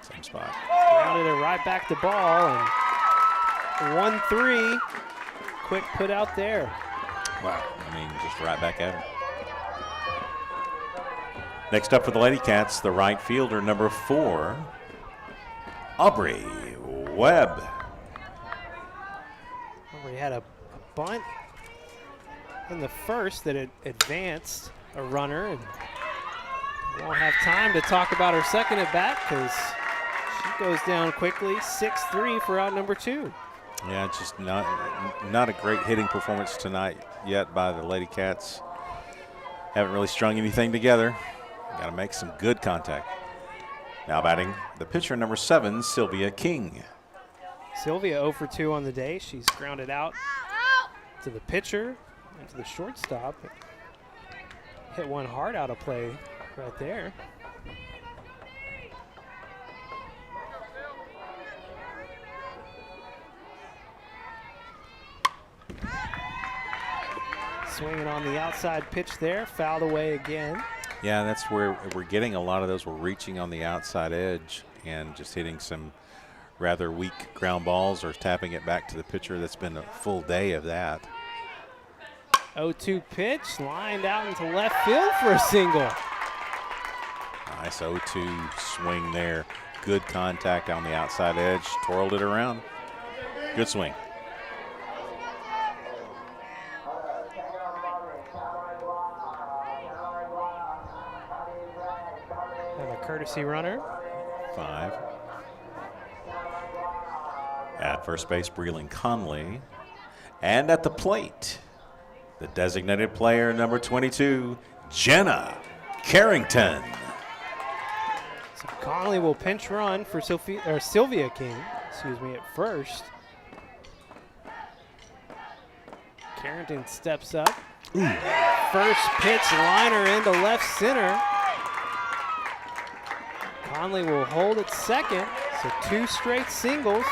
Same spot. Grounded it right back to ball, and 1-3. Quick put out there. Wow. I mean, just right back at her. Next up for the Lady Cats, the right fielder, number 4, Aubrey Webb. We had a bunt in the 1st that had advanced a runner, and we won't have time to talk about her second at bat because she goes down quickly. 6-3 for out number 2. Yeah, it's just not a great hitting performance tonight yet by the Lady Cats. Haven't really strung anything together. Got to make some good contact. Now batting the pitcher, number 7, Sylvia King. Sylvia 0 for 2 on the day. She's grounded out to the pitcher and to the shortstop. Hit one hard out of play right there. Swinging on the outside pitch there, fouled away again. Yeah, that's where we're getting a lot of those. We're reaching on the outside edge and just hitting some rather weak ground balls or tapping it back to the pitcher. That's been a full day of that. 0-2 pitch, lined out into left field for a single. Nice 0-2 swing there. Good contact on the outside edge. Twirled it around. Good swing. Have a courtesy runner. 5. At first base, Breland Conley. And at the plate, the designated player, number 22, Jenna Carrington. So Conley will pinch run for Sylvia King, at first. Carrington steps up. Ooh. First pitch liner into left center. Conley will hold at second, so 2 straight singles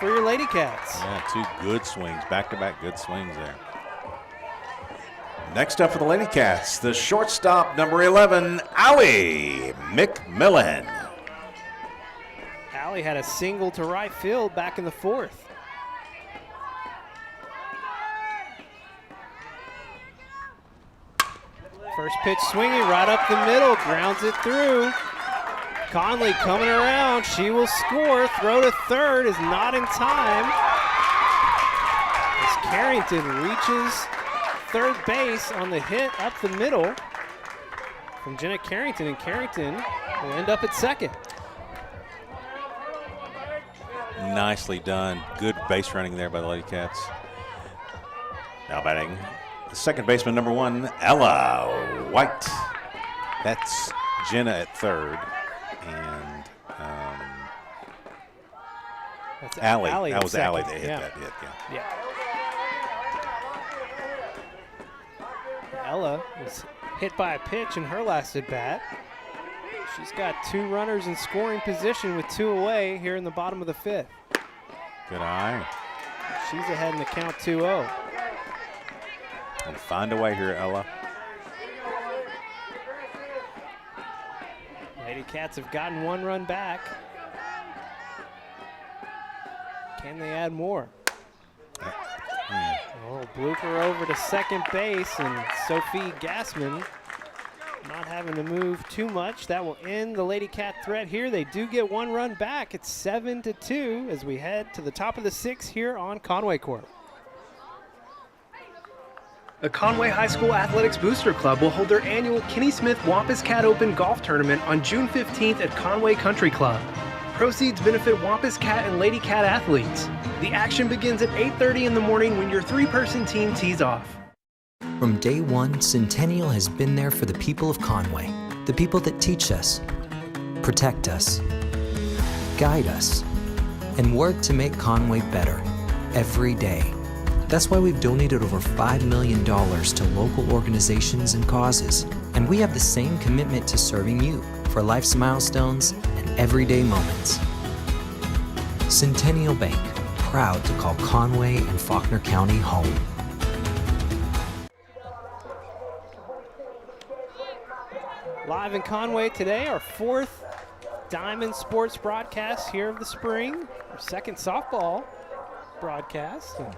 for your Lady Cats. Yeah, 2 good swings, back-to-back good swings there. Next up for the Lady Cats, the shortstop, number 11, Allie McMillan. Allie had a single to right field back in the 4th. First pitch swinging right up the middle, grounds it through. Conley coming around, she will score. Throw to third is not in time. As Carrington reaches third base on the hit up the middle from Jenna Carrington, and Carrington will end up at second. Nicely done. Good base running there by the Lady Cats. Now batting, the second baseman, number 1, Ella White. That's Jenna at third. And That's Allie. That was second. Allie that hit that hit. Yeah. Ella was hit by a pitch in her last at bat. She's got 2 runners in scoring position with 2 away here in the bottom of the 5th. Good eye. She's ahead in the count 2-0. And find a way here, Ella. Lady Cats have gotten 1 run back. Can they add more? Oh, blooper over to second base, and Sophie Gassman not having to move too much. That will end the Lady Cat threat here. They do get 1 run back. It's 7-2 as we head to the top of the 6th here on Conway Corp. The Conway High School Athletics Booster Club will hold their annual Kenny Smith Wampus Cat Open Golf Tournament on June 15th at Conway Country Club. Proceeds benefit Wampus Cat and Lady Cat athletes. The action begins at 8:30 in the morning when your 3-person team tees off. From day one, Centennial has been there for the people of Conway, the people that teach us, protect us, guide us, and work to make Conway better every day. That's why we've donated over $5 million to local organizations and causes, and we have the same commitment to serving you for life's milestones and everyday moments. Centennial Bank, proud to call Conway and Faulkner County home. Live in Conway today, our 4th Diamond Sports broadcast here of the spring, our 2nd softball broadcast. And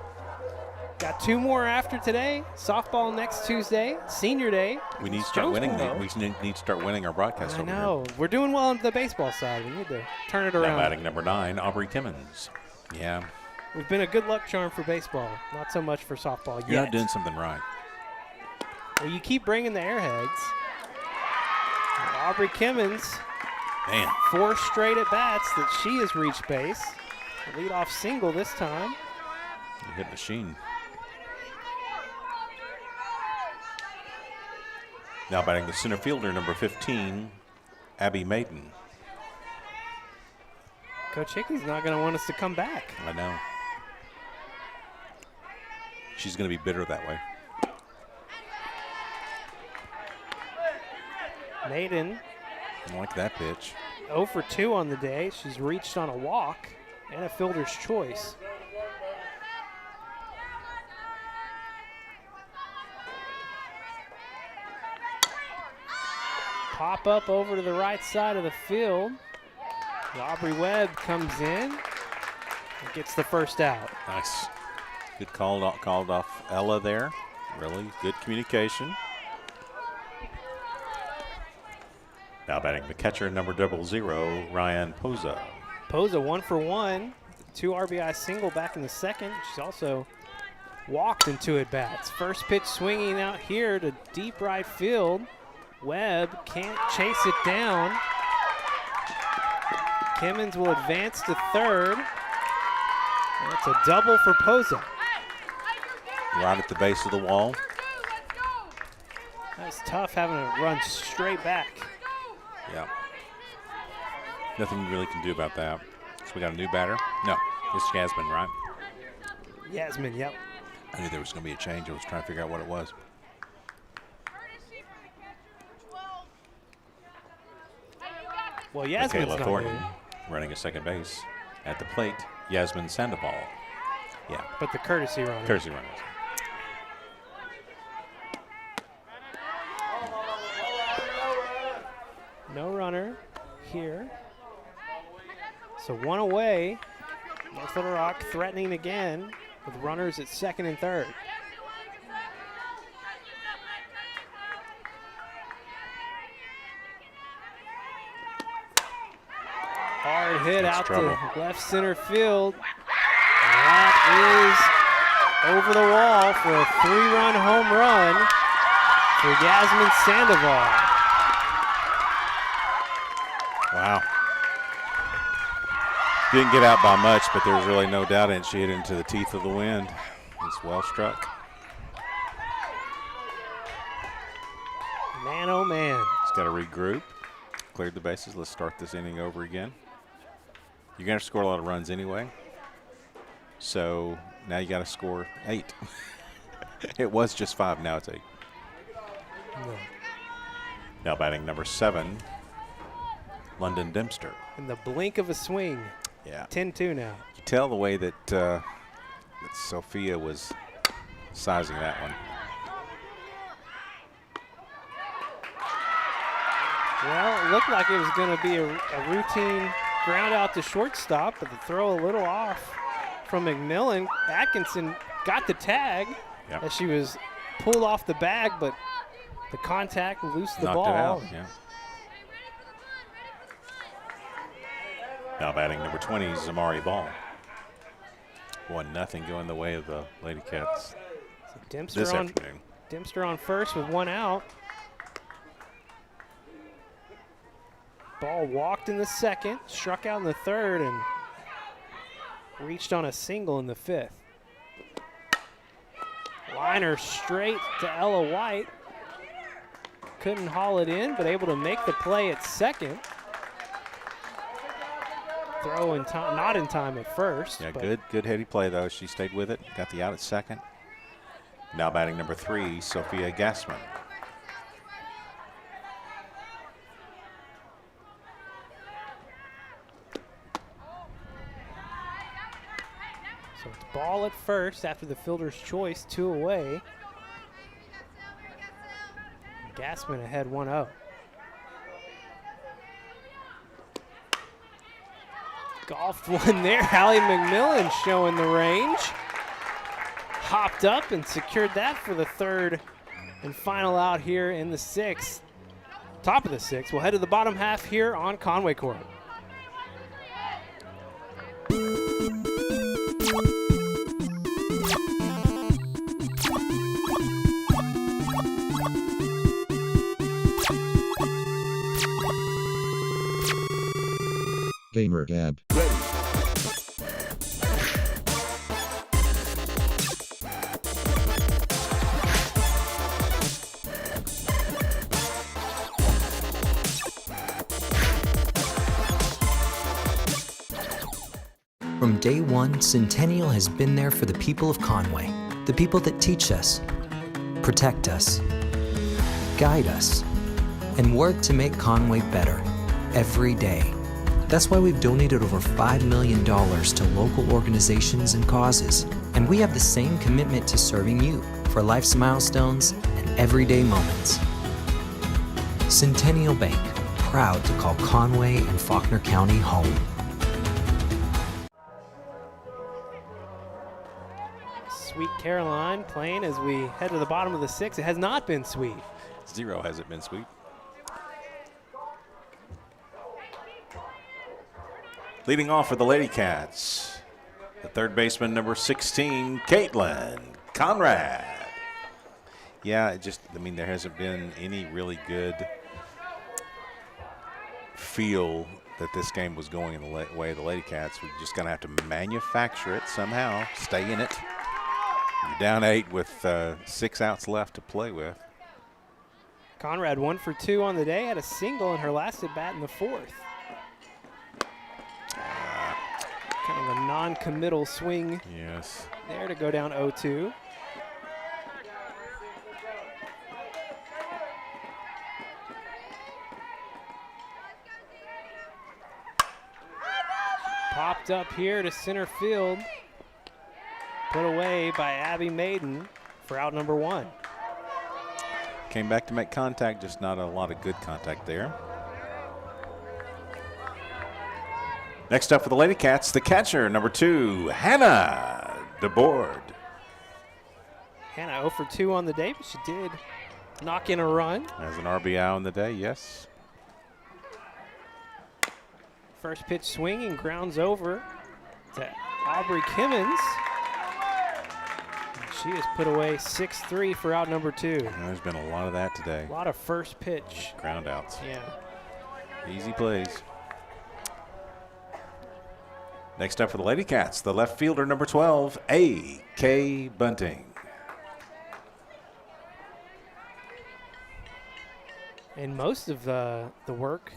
got 2 more after today. Softball next Tuesday, Senior Day. We need to start winning. We need to start winning our broadcast. I know. We're doing well on the baseball side. We need to turn it around. Now batting number 9, Aubrey Timmons. Yeah. We've been a good luck charm for baseball, not so much for softball yet. You're not doing something right. Well, you keep bringing the airheads. Aubrey Timmons, Man. 4 straight at bats that she has reached base. A leadoff single this time. You hit machine. Now batting the center fielder, number 15, Abby Maiden. Coach Hickey's not going to want us to come back. I know. She's going to be bitter that way. Maiden. I like that pitch. 0 for 2 on the day. She's reached on a walk and a fielder's choice. Pop up over to the right side of the field. Aubrey Webb comes in and gets the first out. Nice. Good called off Ella there. Really good communication. Now batting the catcher, number 00, Ryan Poza. Poza 1 for 1. 2 RBI single back in the second. She's also walked in 2 at-bats. First pitch swinging out here to deep right field. Webb can't chase it down. Kimmons will advance to third. That's a double for Poza. Right at the base of the wall. That's tough having to run straight back. Yeah. Nothing you really can do about that. So we got a new batter. No, it's Yasmin, right? Yasmin, yep. I knew there was going to be a change. I was trying to figure out what it was. Well, Yasmin's Michaela not Thornton new, running a second base. At the plate, Yasmin Sandoval. Yeah, but the courtesy runner. courtesy runners. No runner here. So 1 away. North Little Rock threatening again with runners at second and third. Hard hit That's out trouble. to left center field. That is over the wall for a 3-run home run for Yasmin Sandoval. Wow. Didn't get out by much, but there's really no doubt in it. She hit into the teeth of the wind. It's well struck. Man, oh man. It's got to regroup. Cleared the bases. Let's start this inning over again. You're going to score a lot of runs anyway. So now you got to score 8. It was just 5. Now it's 8. No. Now batting number 7, London Dempster. In the blink of a swing. Yeah. 10-2 now. You tell the way that Sophia was sizing that one. Well, it looked like it was going to be a routine ground out to shortstop, but the throw a little off from McMillan. Atkinson got the tag Yep. as she was pulled off the bag, but the contact loosed the Knocked ball. it out. Yeah. Now batting number 20, Zamari Ball. 1-0 going the way of the Lady Cats So Dempster this on afternoon. Dempster on first with 1 out. Ball walked in the second, struck out in the third, and reached on a single in the 5th. Liner straight to Ella White. Couldn't haul it in, but able to make the play at second. Throw in time, not in time at first. Yeah, but good heady play though. She stayed with it, got the out at second. Now batting number 3, Sophia Gassman. So it's ball at first after the fielder's choice, 2 away. Gassman ahead 1-0. Golfed one there. Allie McMillan showing the range. Hopped up and secured that for the 3rd and final out here in the 6th. Top of the 6th. We'll head to the bottom half here on Conway Corp. Gamer Gab. From day one, Centennial has been there for the people of Conway, the people that teach us, protect us, guide us, and work to make Conway better every day. That's why we've donated over $5 million to local organizations and causes, and we have the same commitment to serving you for life's milestones and everyday moments. Centennial Bank, proud to call Conway and Faulkner County home. Sweet Caroline playing as we head to the bottom of the 6th. It has not been sweet. 0 hasn't been sweet. Leading off for the Lady Cats, the third baseman, number 16, Caitlin Conrad. Yeah, there hasn't been any really good feel that this game was going in the way of the Lady Cats. We're just going to have to manufacture it somehow, stay in it. You're down 8 with 6 outs left to play with. Conrad 1 for 2 on the day, had a single in her last at bat in the 4th. Kind of a non-committal swing. Yes. There to go down 0-2. Popped up here to center field. Put away by Abby Maiden for out number 1. Came back to make contact, just not a lot of good contact there. Next up for the Lady Cats, the catcher, number 2, Hannah DeBoard. Hannah 0 for 2 on the day, but she did knock in a run. As an RBI on the day, yes. First pitch swinging, grounds over to Aubrey Kimmons. She has put away 6-3 for out number 2. There's been a lot of that today. A lot of first pitch. Ground outs. Yeah. Easy plays. Next up for the Lady Cats, the left fielder, number 12, A.K. Bunting. And most of the work,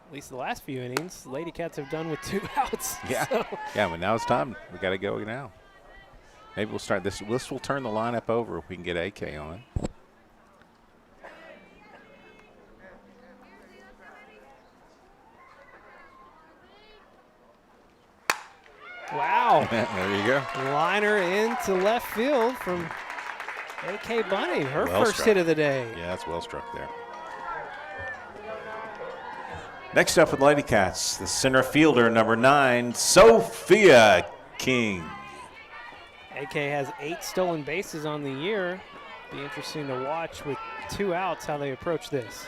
at least the last few innings, the Lady Cats have done with 2 outs. Yeah. So. Yeah, but now it's time. We got to go now. Maybe we'll start this. This will turn the lineup over if we can get AK on. Wow. There you go. Liner into left field from A.K. Bunting, her Well first struck. hit of the day. Yeah, that's well struck there. Next up for the Lady Cats, the center fielder, number 9, Sophia King. AK has 8 stolen bases on the year. Be interesting to watch with 2 outs how they approach this.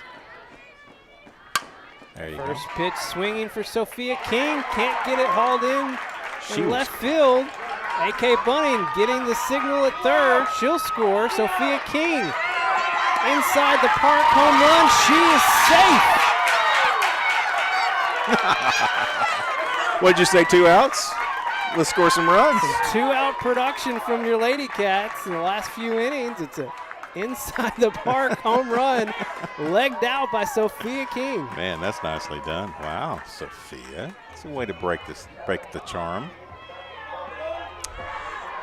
There you First go. pitch swinging for Sophia King. Can't get it hauled in She was- left field. AK Bunting getting the signal at third. She'll score. Sophia King inside the park, home run. She is safe. What'd you say, 2 outs? Let's score some runs. 2-out production from your Lady Cats in the last few innings. It's a inside the park home run, legged out by Sophia King. Man, that's nicely done. Wow, Sophia. It's a way to break the charm.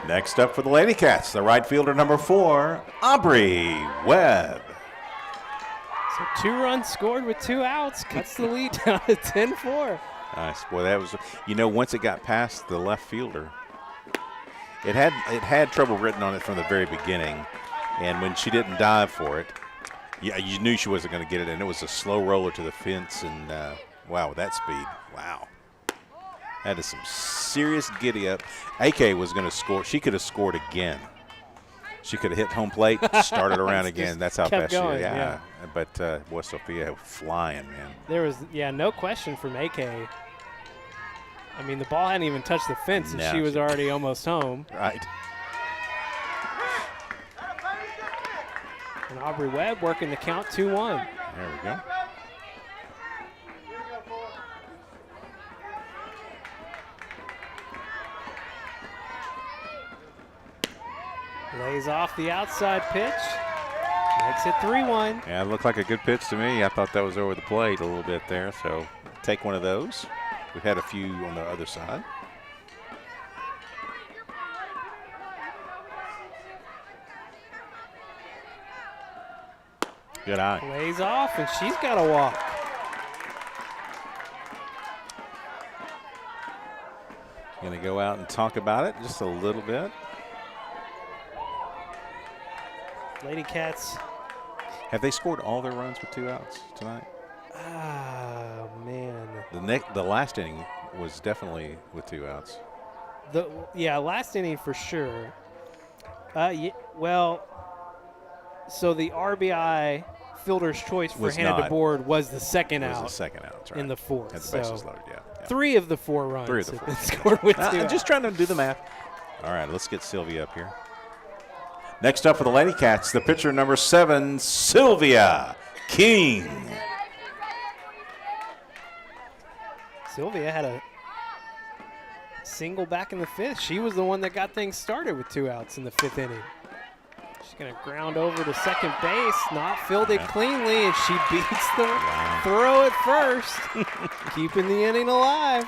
Next up for the Lady Cats, the right fielder, number 4, Aubrey Webb. So 2 runs scored with 2 outs, cuts the lead down to 10-4. Nice. Boy, that was, once it got past the left fielder, it had trouble written on it from the very beginning. And when she didn't dive for it, you knew she wasn't going to get it. And it was a slow roller to the fence. And, wow, with that speed, wow. That is some serious giddy up. AK was going to score. She could have scored again. She could have hit home plate, started around again. That's how kept fast going, she yeah. But, boy, Sophia flying, man. There was, no question from AK. I mean, the ball hadn't even touched the fence, and No. she was already almost home. Right. And Aubrey Webb working the count 2-1. There we go. Lays off the outside pitch. Makes it 3-1. Yeah, it looked like a good pitch to me. I thought that was over the plate a little bit there, so take one of those. We've had a few on the other side. Good eye. Lays off, and she's got to walk. Going to go out and talk about it just a little bit. Lady Cats Have they scored all their runs with 2 outs tonight? Ah, man. The last inning was definitely with 2 outs. Last inning for sure. So the RBI fielder's choice for Was handed to not. board was the second It was out the second out, that's right. in the fourth. Had the So bases loaded, yeah. 3 of the 4 runs 3 of the have 4. been scored with 2 I'm outs. just trying to do the math. All right, let's get Sylvia up here. Next up for the Lady Cats, the pitcher number 7, Sylvia King. Sylvia had a single back in the 5th. She was the one that got things started with 2 outs in the 5th inning. She's going to ground over to second base, not fielded cleanly, and she beats the throw at first, keeping the inning alive.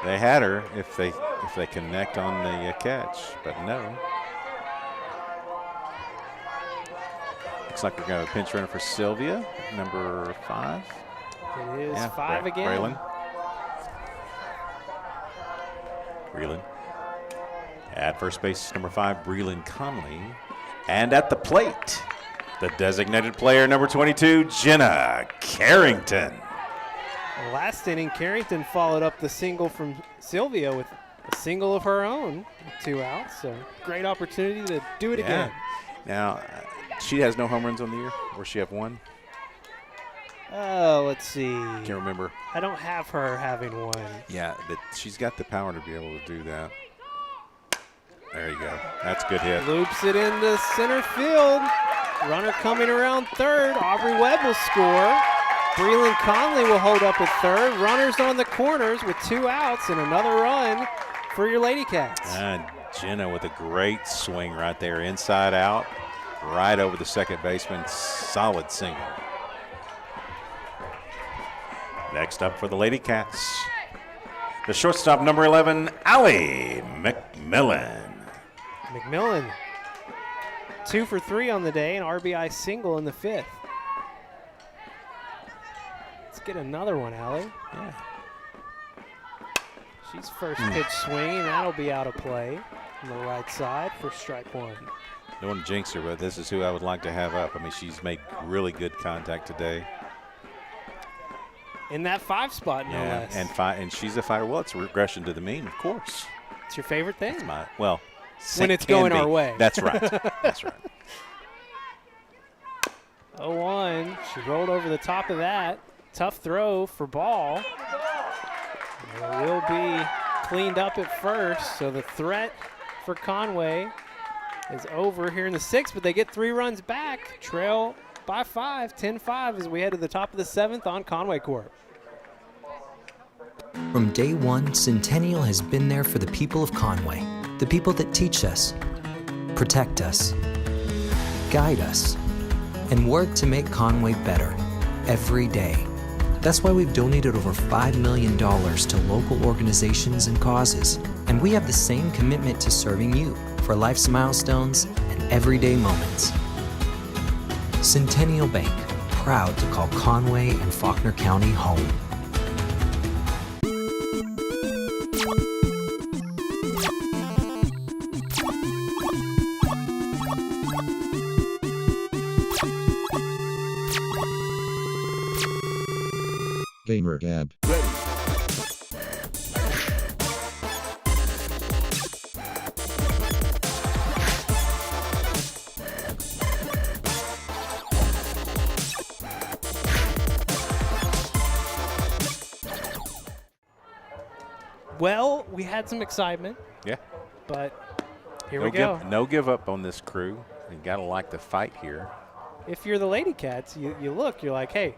They had her if they connect on the catch, but no. Looks like we're going to pinch runner for Sylvia, number 5. It is 5 again. Breland. At first base, number 5, Breland Conley. And at the plate, the designated player, number 22, Jenna Carrington. Last inning, Carrington followed up the single from Sylvia with a single of her own, with 2 outs. So great opportunity to do it again. Now, she has no home runs on the year, or she have 1? Oh, let's see. Can't remember. I don't have her having 1. Yeah, but she's got the power to be able to do that. There you go. That's a good hit. Loops it into center field. Runner coming around third. Aubrey Webb will score. Breland Conley will hold up at third. Runners on the corners with 2 outs and another run for your Lady Cats. And Jenna with a great swing right there, inside out, right over the second baseman. Solid single. Next up for the Lady Cats, the shortstop, number 11, Allie McMillan. McMillan, 2 for 3 on the day, an RBI single in the 5th. Let's get another one, Allie. Yeah. She's first pitch swinging. That'll be out of play on the right side for strike 1. Don't want to jinx her, but this is who I would like to have up. I mean, she's made really good contact today. In that 5 spot, no less. And she's a fighter. Well, it's a regression to the mean, of course. It's your favorite thing. When it's going our way. That's right. That's right. 0-1. She rolled over the top of that. Tough throw for ball. It will be cleaned up at first, so the threat for Conway is over here in the 6th, but they get 3 runs back. Trail by 5, 10-5 as we head to the top of the 7th on Conway Corp. From day one, Centennial has been there for the people of Conway, the people that teach us, protect us, guide us, and work to make Conway better every day. That's why we've donated over $5 million to local organizations and causes, and we have the same commitment to serving you for life's milestones and everyday moments. Centennial Bank, proud to call Conway and Faulkner County home. Gamer Gab. Well, we had some excitement, Yeah. but here we go. No give up on this crew. You got to like the fight here. If you're the Lady Cats, you look, you're like, hey,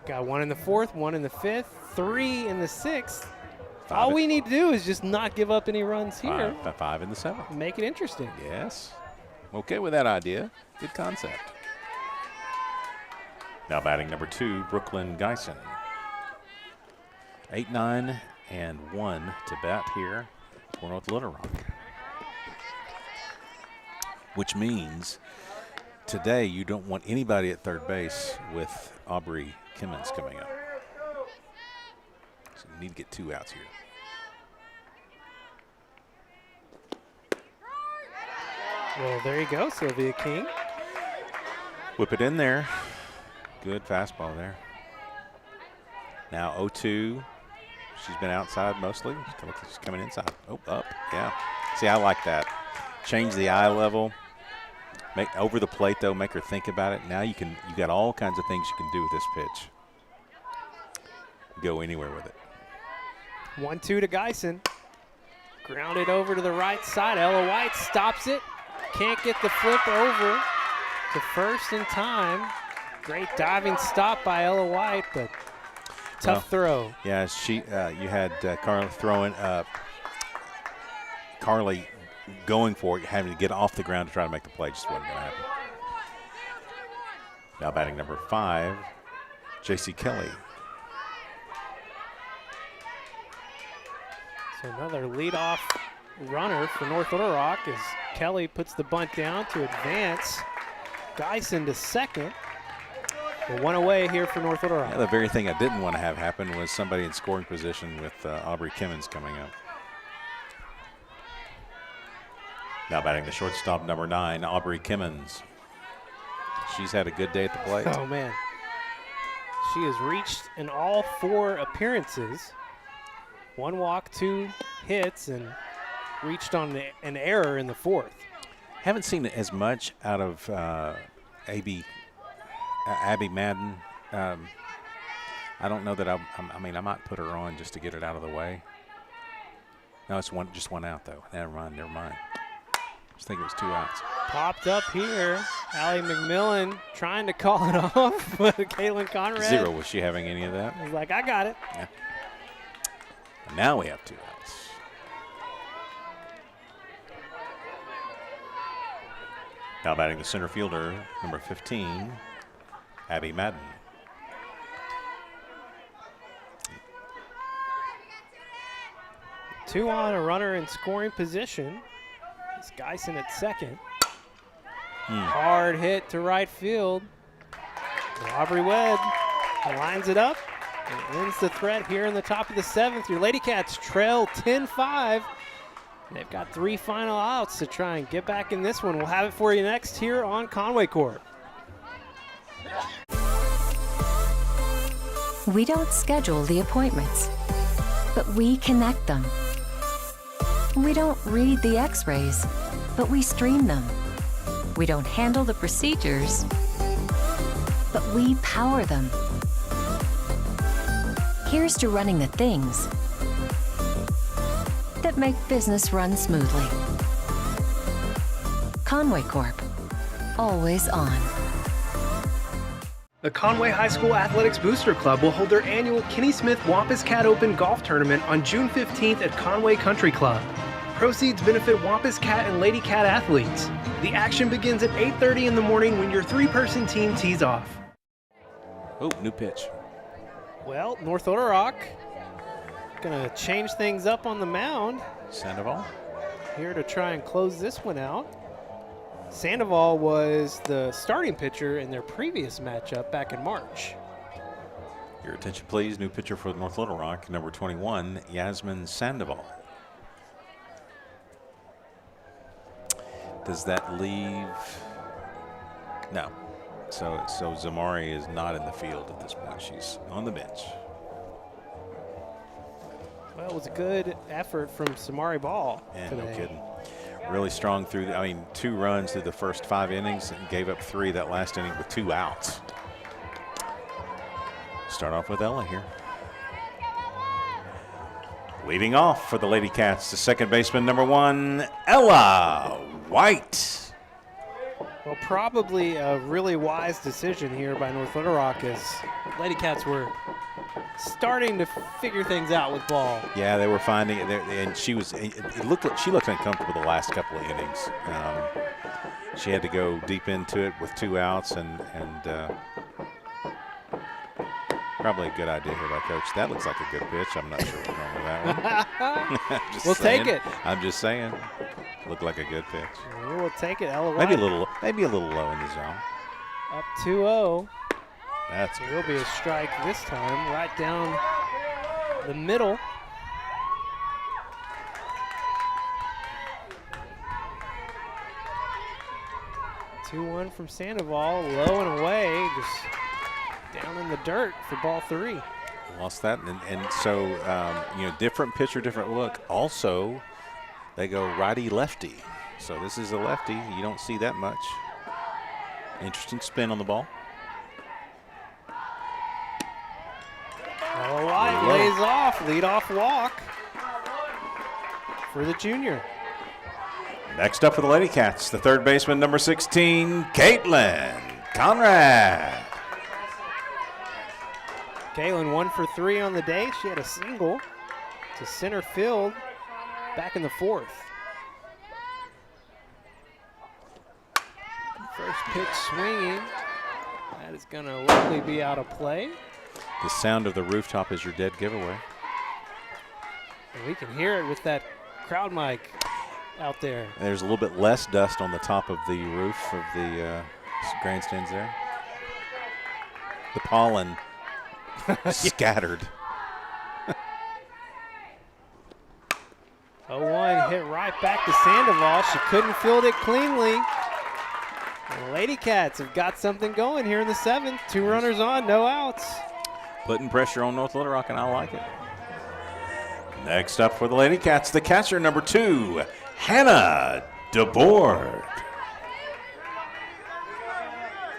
got 1 in the 4th, 1 in the 5th, 3 in the 6th. All we need to do is just not give up any runs here. 5 in the 7th. Make it interesting. Yes. Okay with that idea. Good concept. Now batting number 2, Brooklyn Geisen. 8-9 and 1 to bat here for North Little Rock. Which means today you don't want anybody at third base with Aubrey Kimmons coming up. So you need to get 2 outs here. Well, there you go, Sylvia King. Whip it in there. Good fastball there. Now 0-2. She's been outside mostly. She's coming inside. Oh, up. Yeah. See, I like that. Change the eye level. Make over the plate though. Make her think about it. Now you got all kinds of things you can do with this pitch. Go anywhere with it. 1-2 to Geisen. Grounded over to the right side. Ella White stops it. Can't get the flip over to first in time. Great diving stop by Ella White, but tough throw. Yeah, you had Carly throwing Carly going for it, having to get off the ground to try to make the play. Just wasn't going to happen. Now batting number 5, J.C. Kelly. So another leadoff runner for North Little Rock as Kelly puts the bunt down to advance. Geisen to second. But one away here for North Little Rock. Yeah, the very thing I didn't want to have happen was somebody in scoring position with Aubrey Kimmons coming up. Now batting the shortstop, number 9, Aubrey Kimmons. She's had a good day at the plate. Oh, man. She has reached in all 4 appearances. 1 walk, 2 hits, and reached on an error in the 4th. Haven't seen as much out of Abby Madden. I don't know that I mean, I might put her on just to get it out of the way. No, it's just one out, though. Never mind. I just think it was 2 outs. Popped up here. Allie McMillan trying to call it off, but Caitlin Conrad. 0. Was she having any of that? Was like, I got it. Yeah. And now we have 2 outs. Now batting the center fielder, number 15, Abby Madden. Two on, a runner in scoring position. It's Geisen at second. Hard hit to right field. And Aubrey Webb lines it up and ends the threat here in the top of the 7th. Your Lady Cats trail 10-5. They've got 3 final outs to try and get back in this one. We'll have it for you next here on Conway Corp. We don't schedule the appointments, but we connect them. We don't read the x-rays, but we stream them. We don't handle the procedures, but we power them. Here's to running the things that make business run smoothly. Conway Corp, always on. The Conway High School Athletics Booster Club will hold their annual Kenny Smith Wampus Cat Open Golf Tournament on June 15th at Conway Country Club. Proceeds benefit Wampus Cat and Lady Cat athletes. The action begins at 8:30 in the morning when your 3-person team tees off. Oh, new pitch. Well, North Little Rock gonna change things up on the mound. Sandoval. Here to try and close this one out. Sandoval was the starting pitcher in their previous matchup back in March. Your attention, please. New pitcher for North Little Rock, number 21, Yasmin Sandoval. Does that leave? No. So Zamari is not in the field at this point. She's on the bench. Well, it was a good effort from Samari Ball Yeah, today. no kidding. Really strong through, 2 runs through the first 5 innings and gave up 3 that last inning with 2 outs. Start off with Ella here. Leading off for the Lady Cats, the second baseman, number 1, Ella White. Well, probably a really wise decision here by North Little Rock as Lady Cats were starting to figure things out with Ball. Yeah, they were finding it, and she looked uncomfortable the last couple of innings. She had to go deep into it with 2 outs, and probably a good idea here by Coach. That looks like a good pitch. I'm not sure what's wrong with that one. We'll take it. I'm just saying. Looked like a good pitch. We will take it. Ella White Maybe a little low in the zone. up 2-0. That's It will be a strike this time, right down the middle. 2-1 from Sandoval, low and away, just down in the dirt for ball 3. Lost that, and so, different pitcher, different look. Also, they go righty-lefty. So this is a lefty. You don't see that much. Interesting spin on the ball. All right, lays off, leadoff walk for the junior. Next up for the Lady Cats, the third baseman, number 16, Caitlin Conrad. Kaylin 1 for 3 on the day. She had a single to center field back in the 4th. First pitch swinging. That is going to likely be out of play. The sound of the rooftop is your dead giveaway. And we can hear it with that crowd mic out there. There's a little bit less dust on the top of the roof of the grandstands there. The pollen scattered. 0-1 hit right back to Sandoval. She couldn't field it cleanly. And the Lady Cats have got something going here in the 7th. 2 runners on, no outs. Putting pressure on North Little Rock, and I like it. Next up for the Lady Cats, the catcher, number 2, Hannah DeBoard.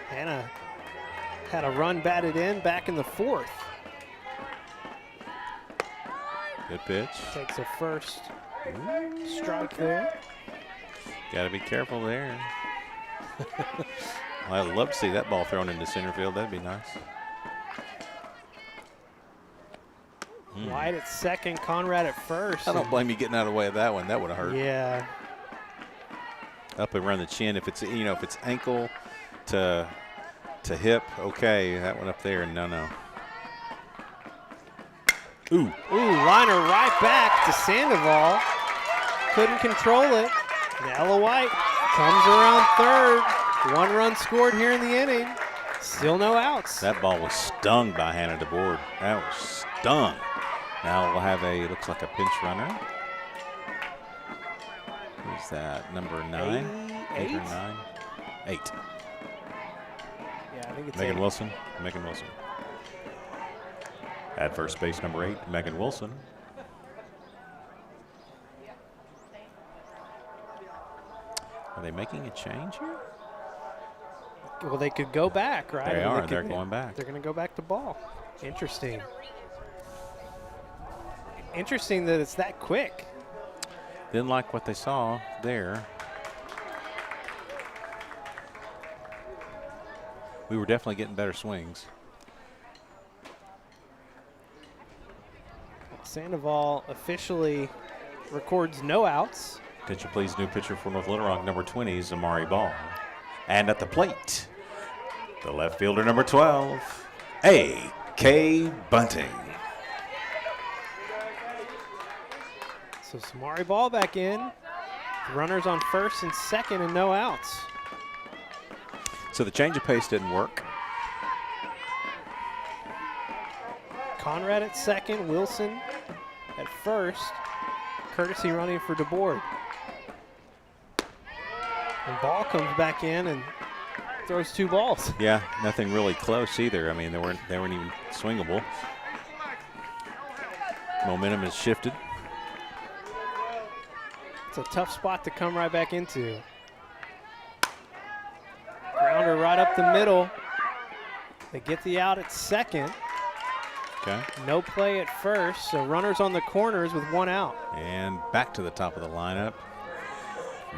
Hannah had a run batted in back in the 4th. Good pitch. Takes a first strike there. Got to be careful there. I'd love to see that ball thrown into center field. That'd be nice. White at second, Conrad at first. I don't blame you getting out of the way of that one. That would have hurt. Yeah. Up around the chin. If it's if it's ankle to hip, okay. That one up there, no. Ooh. Liner right back to Sandoval. Couldn't control it. Ella White comes around third. 1 run scored here in the inning. Still no outs. That ball was stung by Hannah DeBoard. That was stung. Now we'll have looks like a pinch runner. Who's that? Number 9? 8 or 9? 8. Yeah, I think it's Megan 8. Wilson. Megan Wilson. At first base, number 8, Megan Wilson. Are they making a change here? Well, they could go back, right? They are. They're could- going back. They're going to go back to ball. Interesting. Interesting that it's that quick. Didn't like what they saw there. We were definitely getting better swings. Sandoval officially records no outs. Attention please, new pitcher for North Little Rock, number 20, Zamari Ball. And at the plate, the left fielder, number 12, A.K. Bunting. So Samari Ball back in. Runners on first and second and no outs. So the change of pace didn't work. Conrad at second, Wilson at first. Courtesy running for DeBoard. And Ball comes back in and throws 2 balls. Yeah, nothing really close either. I mean, they weren't even swingable. Momentum has shifted. It's a tough spot to come right back into. Grounder right up the middle. They get the out at second. Okay. No play at first, so runners on the corners with 1 out. And back to the top of the lineup.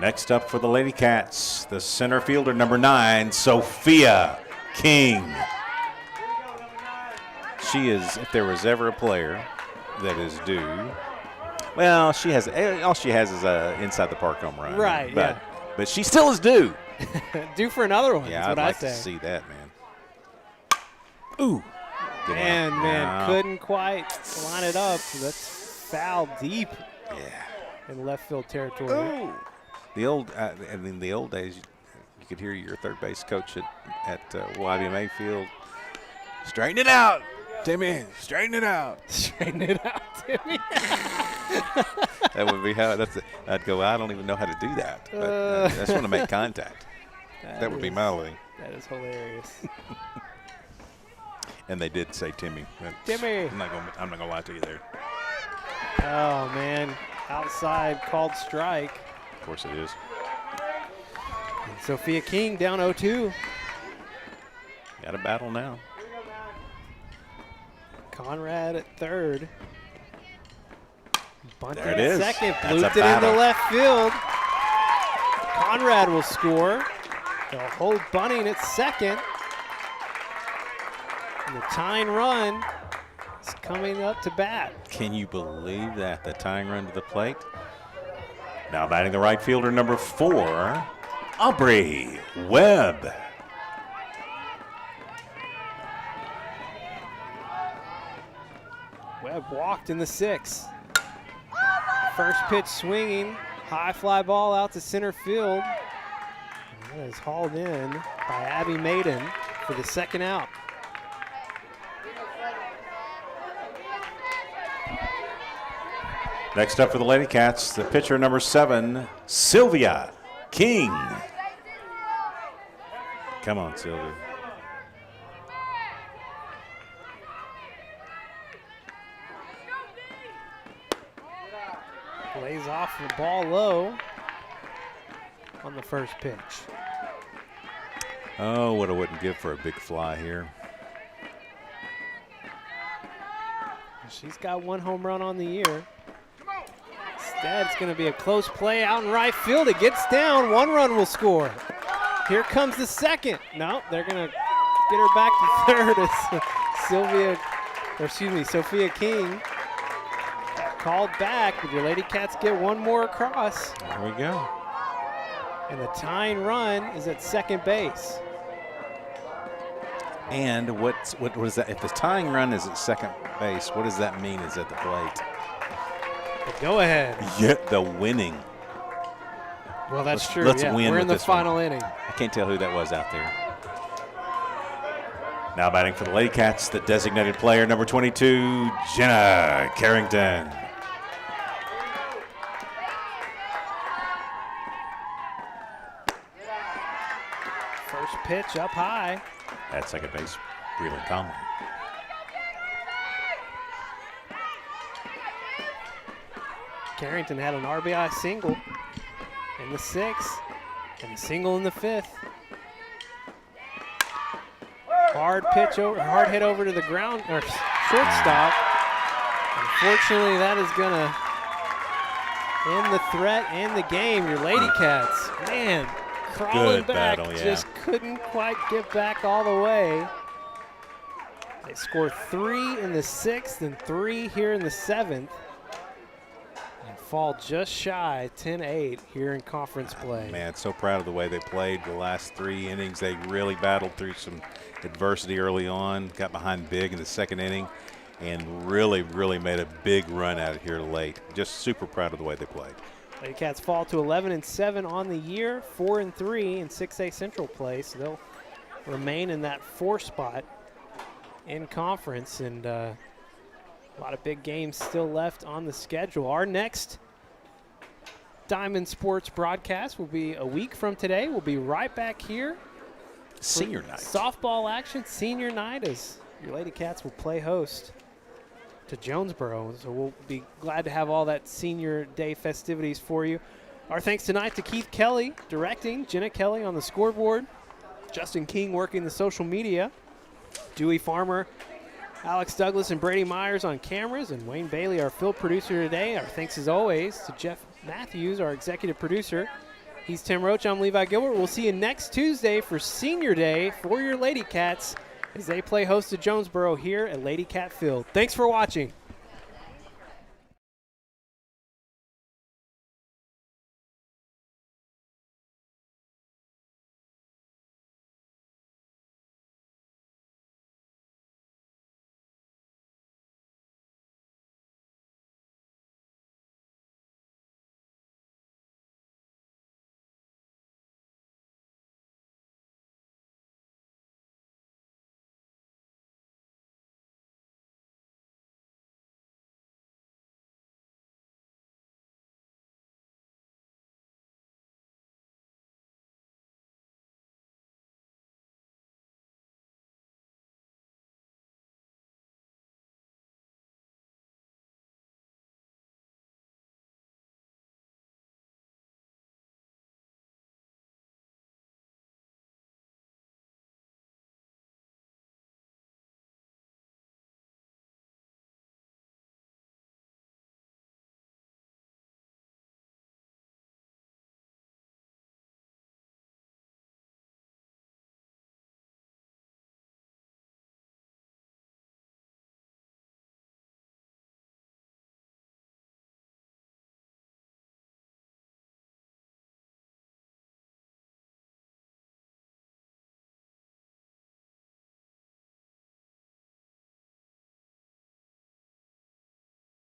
Next up for the Lady Cats, the center fielder, number 9, Sophia King. She is, if there was ever a player that is due, well, she has, all she has is a inside the park home run. Right, but, But she still is due. Due for another one, Yeah, is I'd what like I say. to see that, man. Ooh. Good Man, one. couldn't quite line it up. That's foul deep Yeah. in left field territory. Ooh. The old, in the old days, you could hear your third base coach at YBMA Field. Straighten it out, Timmy. Straighten it out. Straighten it out, Timmy. That would be how I'd go. I don't even know how to do that. But I just want to make contact. That would be Melody. That is hilarious. And they did say Timmy. Timmy. I'm not gonna lie to you there. Oh, man. Outside called strike. Of course it is. And Sophia King down 0-2. Got a battle now. Conrad at third. Bunted There it at is. second. That's a Blooped it into battle. left field. Conrad will score. They'll hold Bunting at second. And the tying run is coming up to bat. Can you believe that? The tying run to the plate. Now batting the right fielder, number 4, Aubrey Webb. Webb walked in the 6th. First pitch swinging. High fly ball out to center field. And that is hauled in by Abby Maiden for the second out. Next up for the Lady Cats, the pitcher number 7, Sylvia King. Come on, Sylvia. Lays off the ball low on the first pitch. Oh, what I wouldn't give for a big fly here. She's got 1 home run on the year. Instead, it's going to be a close play out in right field. It gets down. 1 run will score. Here comes the second. No, they're going to get her back to third as Sophia King called back, but your Lady Cats get 1 more across. There we go. And the tying run is at second base. And what is that? If the tying run is at second base, what does that mean is at the plate? The go ahead. Yeah, the winning. Well, that's true. Let's yeah. win We're with in the this one. final inning. I can't tell who that was out there. Now batting for the Lady Cats, the designated player, number 22, Jenna Carrington. First pitch up high. At second base, Breland Conway. Carrington had an RBI single in the 6th and a single in the 5th. Hard hit over to the ground or shortstop. Unfortunately, that is gonna end the threat and the game. Your Lady Cats, man, crawling Good back, battle, yeah. just couldn't quite get back all the way. They score 3 in the 6th and 3 here in the 7th. And fall just shy 10-8 here in conference play. Man, so proud of the way they played the last 3 innings. They really battled through some adversity early on, got behind big in the second inning, and really, really made a big run out of here late. Just super proud of the way they played. Lady Cats fall to 11-7 on the year, 4-3 in 6A Central play, so they'll remain in that 4 spot in conference, and a lot of big games still left on the schedule. Our next Diamond Sports broadcast will be a week from today. We'll be right back here. Senior night. Softball action, senior night, as your Lady Cats will play host to Jonesboro. So we'll be glad to have all that senior day festivities for you. Our thanks tonight to Keith Kelly directing, Jenna Kelly on the scoreboard, Justin King working the social media, Dewey Farmer, Alex Douglas and Brady Myers on cameras, and Wayne Bailey, our field producer today. Our thanks as always to Jeff Matthews, our executive producer. He's Tim Roach. I'm Levi Gilbert. We'll see you next Tuesday for Senior Day for your Lady Cats as they play host to Jonesboro here at Lady Cat Field. Thanks for watching.